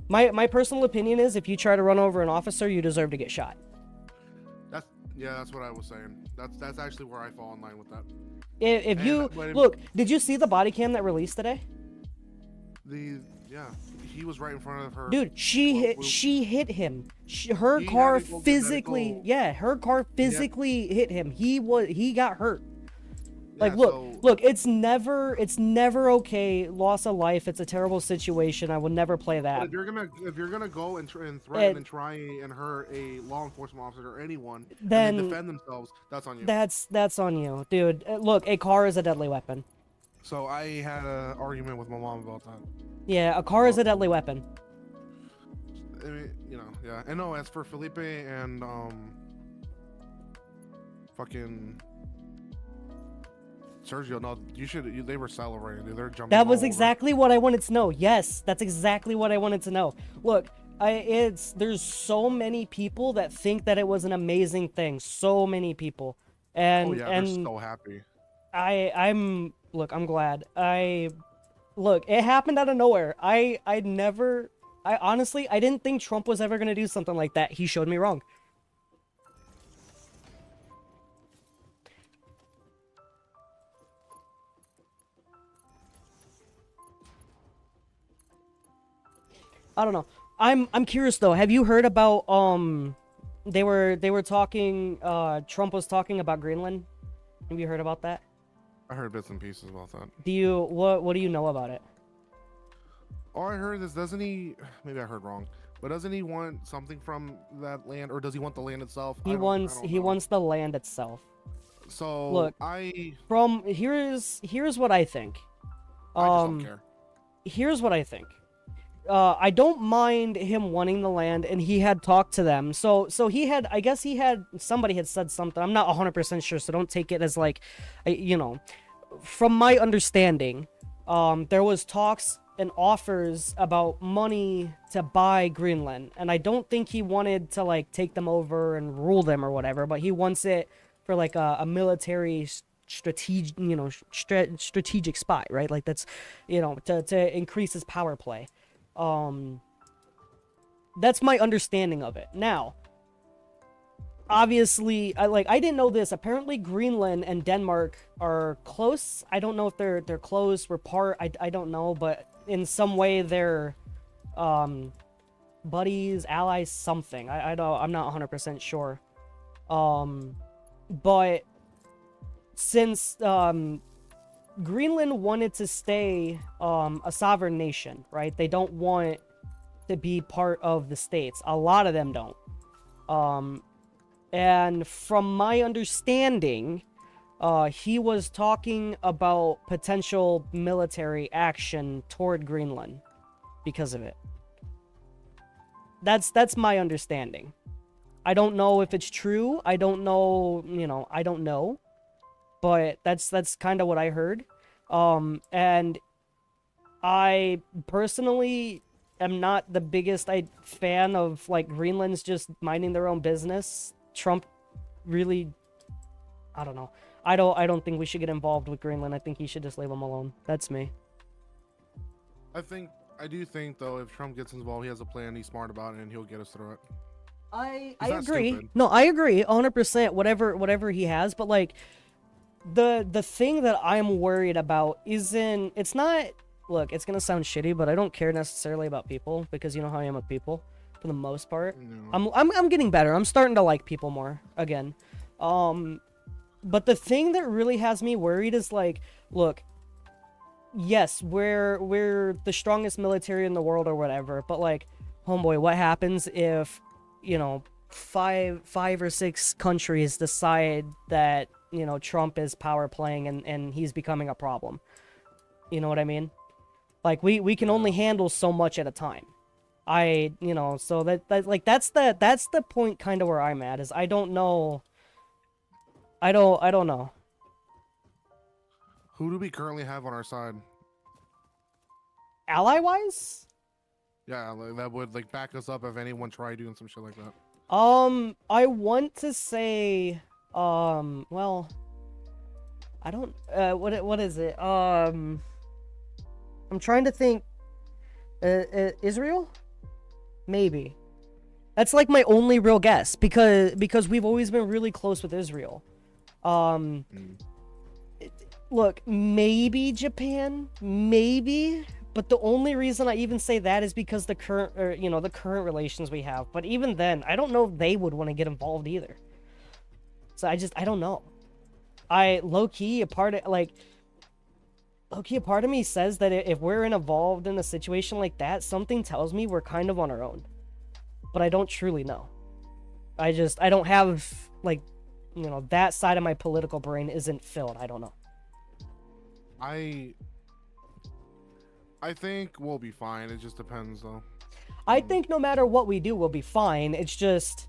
my personal opinion is if you try to run over an officer, you deserve to get shot. That's what I was saying. That's actually where I fall in line with that. Look, did you see the body cam that released today? He was right in front of her. Dude, she hit him. Her car physically hit him. He got hurt. Like, look, it's never okay. Loss of life. It's a terrible situation. I would never play that. But if you're gonna go and threaten and try and hurt a law enforcement officer or anyone, then defend themselves, that's on you. That's on you, dude. Look, a car is a deadly weapon. So I had an argument with my mom about that. Yeah, a car is a deadly weapon. I mean, yeah. And no, as for Felipe and fucking Sergio, no, they were celebrating, dude. They're jumping. That was exactly what I wanted to know. Yes, that's exactly what I wanted to know. Look, there's so many people that think that it was an amazing thing. So many people, and Oh yeah, they're so happy. look, I'm glad. Look, it happened out of nowhere. I honestly, I didn't think Trump was ever gonna do something like that. He showed me wrong. I don't know. I'm curious though. Have you heard about they were talking Trump was talking about Greenland? Have you heard about that? I heard bits and pieces about that. What do you know about it? All I heard is, doesn't he, maybe I heard wrong, but doesn't he want something from that land, or does he want the land itself? He wants the land itself. So look, here's what I think. I just don't care. Here's what I think. I don't mind him wanting the land, and he had talked to them. So I guess somebody had said something. I'm not 100% sure, so don't take it as like, from my understanding, there was talks and offers about money to buy Greenland, and I don't think he wanted to like take them over and rule them or whatever, but he wants it for like a military strategic spot, right? Like that's, to increase his power play. That's my understanding of it. Now, obviously, I didn't know this. Apparently, Greenland and Denmark are close. I don't know if they're close. We're part. I don't know, but in some way they're buddies, allies, something. I'm not 100% sure. But since Greenland wanted to stay a sovereign nation, right? They don't want to be part of the states. A lot of them don't. And from my understanding, he was talking about potential military action toward Greenland because of it. That's my understanding. I don't know if it's true. I don't know, I don't know. But that's kind of what I heard. And I personally am not the biggest fan of like Greenland's just minding their own business. Trump really, I don't know. I don't think we should get involved with Greenland. I think he should just leave them alone. That's me. I do think though, if Trump gets involved, he has a plan, he's smart about it, and he'll get us through it. I agree. No, I agree 100%. Whatever he has, but like the thing that I'm worried about it's not, look, it's gonna sound shitty, but I don't care necessarily about people, because you know how I am with people for the most part. No. I'm getting better. I'm starting to like people more again. But the thing that really has me worried is like, look, yes, we're the strongest military in the world or whatever, but like, homeboy, what happens if, five or six countries decide that, Trump is power playing and he's becoming a problem? You know what I mean? Like, we can only handle so much at a time. So that's the point kind of where I'm at, is I don't know. I don't know. Who do we currently have on our side? Ally-wise? Yeah, like, that would like back us up if anyone tried doing some shit like that. I want to say, well, I don't, what is it? I'm trying to think, Israel? Maybe. That's like my only real guess, because we've always been really close with Israel. Look, maybe Japan, maybe, but the only reason I even say that is because the current relations we have. But even then, I don't know if they would want to get involved either. So I don't know. Low-key, a part of me says that if we're involved in a situation like that, something tells me we're kind of on our own. But I don't truly know. I don't have, like, that side of my political brain isn't filled. I don't know. I think we'll be fine. It just depends, though. I think no matter what we do, we'll be fine. It's just,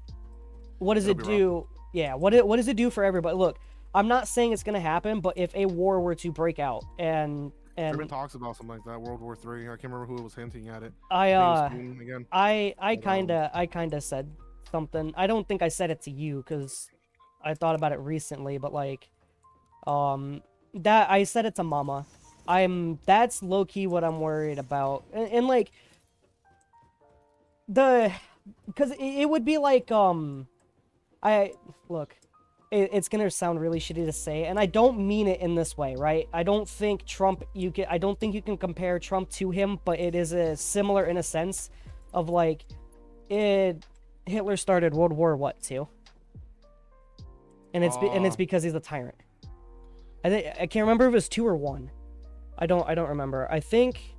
what does it do? Yeah, what does it do for everybody? Look, I'm not saying it's going to happen, but if a war were to break out and There And talks about something like that, World War III. I can't remember who was hinting at it. I I think it was Putin again. I But, I kinda said something. I don't think I said it to you because I thought about it recently, but like that I said it to Mama. That's low key what I'm worried about, and like because it would be like I look. It's gonna sound really shitty to say, and I don't mean it in this way, right? I don't think I don't think you can compare Trump to him, but it is a similar in a sense of like, Hitler started World War what, 2? And it's because he's a tyrant. I can't remember if it was 2 or 1. I don't remember. I think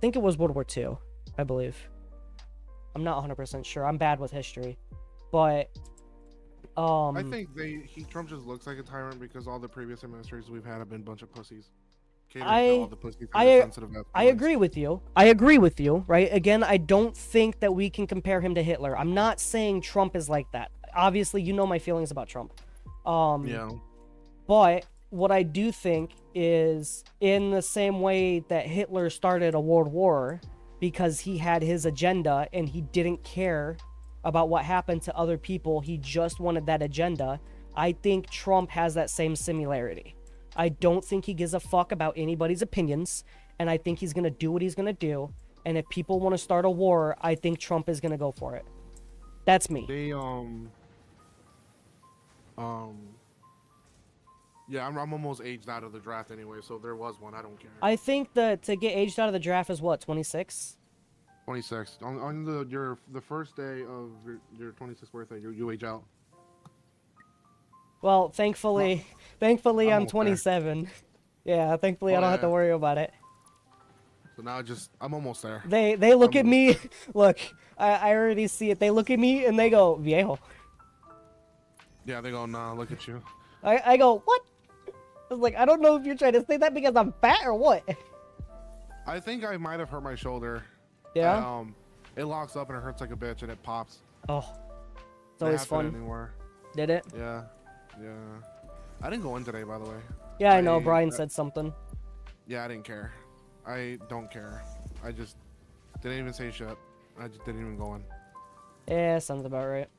it was World War 2, I believe. I'm not 100% sure. I'm bad with history, but. I think Trump just looks like a tyrant because all the previous administrations we've had have been a bunch of pussies. I agree with you. I agree with you, right? Again, I don't think that we can compare him to Hitler. I'm not saying Trump is like that. Obviously, you know my feelings about Trump. Yeah. But what I do think is in the same way that Hitler started a world war because he had his agenda and he didn't care about what happened to other people. He just wanted that agenda. I think Trump has that same similarity. I don't think he gives a fuck about anybody's opinions, and I think he's going to do what he's going to do. And if people want to start a war, I think Trump is going to go for it. That's me. Yeah, I'm almost aged out of the draft anyway, so if there was one, I don't care. I think that to get aged out of the draft is what, 26? 26. On the first day of your 26th birthday, you age out. Well, thankfully I'm 27. Yeah, thankfully I don't have to worry about it. So now I'm almost there. They look at me. Look, I already see it. They look at me and they go, "Viejo." Yeah, they go, "Nah, look at you." I go, "What?" I was like, I don't know if you're trying to say that because I'm fat or what. I think I might have hurt my shoulder. Yeah. It locks up and it hurts like a bitch and it pops. Oh, it's always fun. Anymore. Did it? Yeah. I didn't go in today, by the way. Yeah, I know. Brian said something. Yeah, I didn't care. I don't care. I just didn't even say shit. I just didn't even go in. Yeah, sounds about right.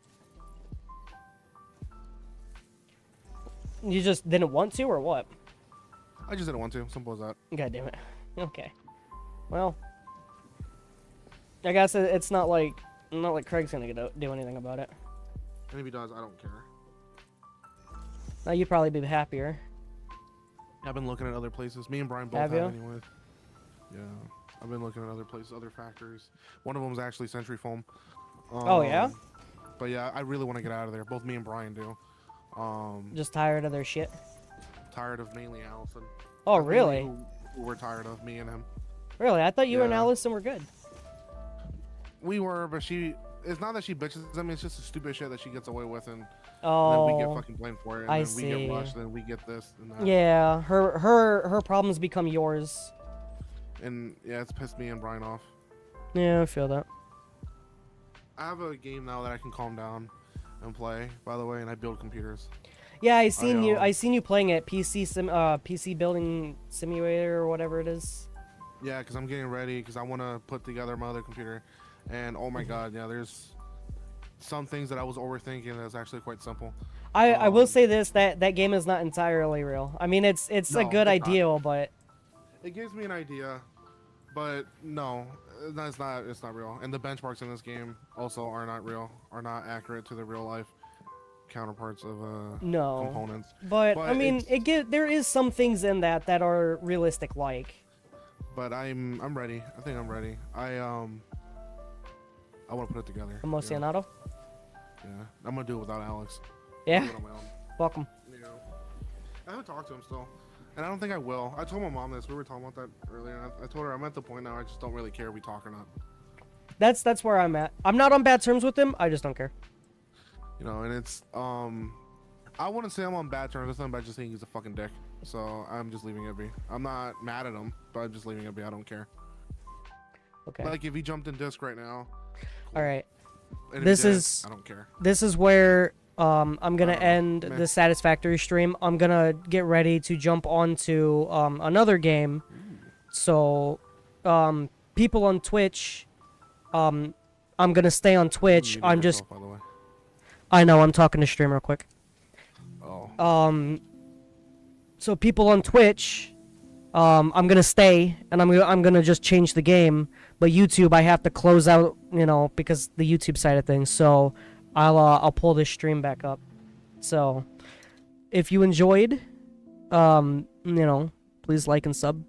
You just didn't want to, or what? I just didn't want to. Simple as that. God damn it. Okay. Well, I guess it's not like Craig's gonna do anything about it. And if he does, I don't care. Now you'd probably be happier. I've been looking at other places. Me and Brian both have anyway. Yeah, I've been looking at other places, other factories. One of them is actually Century Foam. Oh yeah. But yeah, I really want to get out of there. Both me and Brian do. Just tired of their shit. Tired of mainly Allison. Oh really? Who we're tired of, me and him. Really? I thought you and Allison were good. We were, but it's not that she bitches at me, it's just the stupid shit that she gets away with, and then we get fucking blamed for it, and then we get rushed, and we get this and that. Yeah, her problems become yours. And yeah, it's pissed me and Brian off. Yeah, I feel that. I have a game now that I can calm down and play, by the way, and I build computers. Yeah, I seen you playing it, PC building simulator or whatever it is. Yeah, because I'm getting ready, because I want to put together my other computer. And oh my god, yeah, there's some things that I was overthinking that's actually quite simple. I will say this, that game is not entirely real. I mean, it's a good idea, but it gives me an idea, but no, it's not real. And the benchmarks in this game also are not real, are not accurate to the real life counterparts of components. But I mean, there is some things in that are realistic like. But I'm ready. I think I'm ready. I want to put it together. Emocionado? Yeah, I'm gonna do it without Alex. Yeah. Do it on my own. Welcome. You know, I haven't talked to him still, and I don't think I will. I told my mom this. We were talking about that earlier. And I told her I'm at the point now. I just don't really care if we talk or not. That's where I'm at. I'm not on bad terms with him. I just don't care. You know, and it's I wouldn't say I'm on bad terms with him, but I just think he's a fucking dick. So I'm just leaving it be. I'm not mad at him, but I'm just leaving it be. I don't care. Okay. Like if he jumped in disc right now. All right. And I don't care. This is where I'm gonna end the Satisfactory stream. I'm gonna get ready to jump onto another game So, people on Twitch, I'm gonna stay on Twitch. Muted I'm just, yourself, by the way. I know, I'm talking to stream real quick. Oh. So people on Twitch, I'm gonna stay, and I'm gonna just change the game. But YouTube, I have to close out, you know, because the YouTube side of things. So I'll pull this stream back up. So if you enjoyed, you know, please like and sub.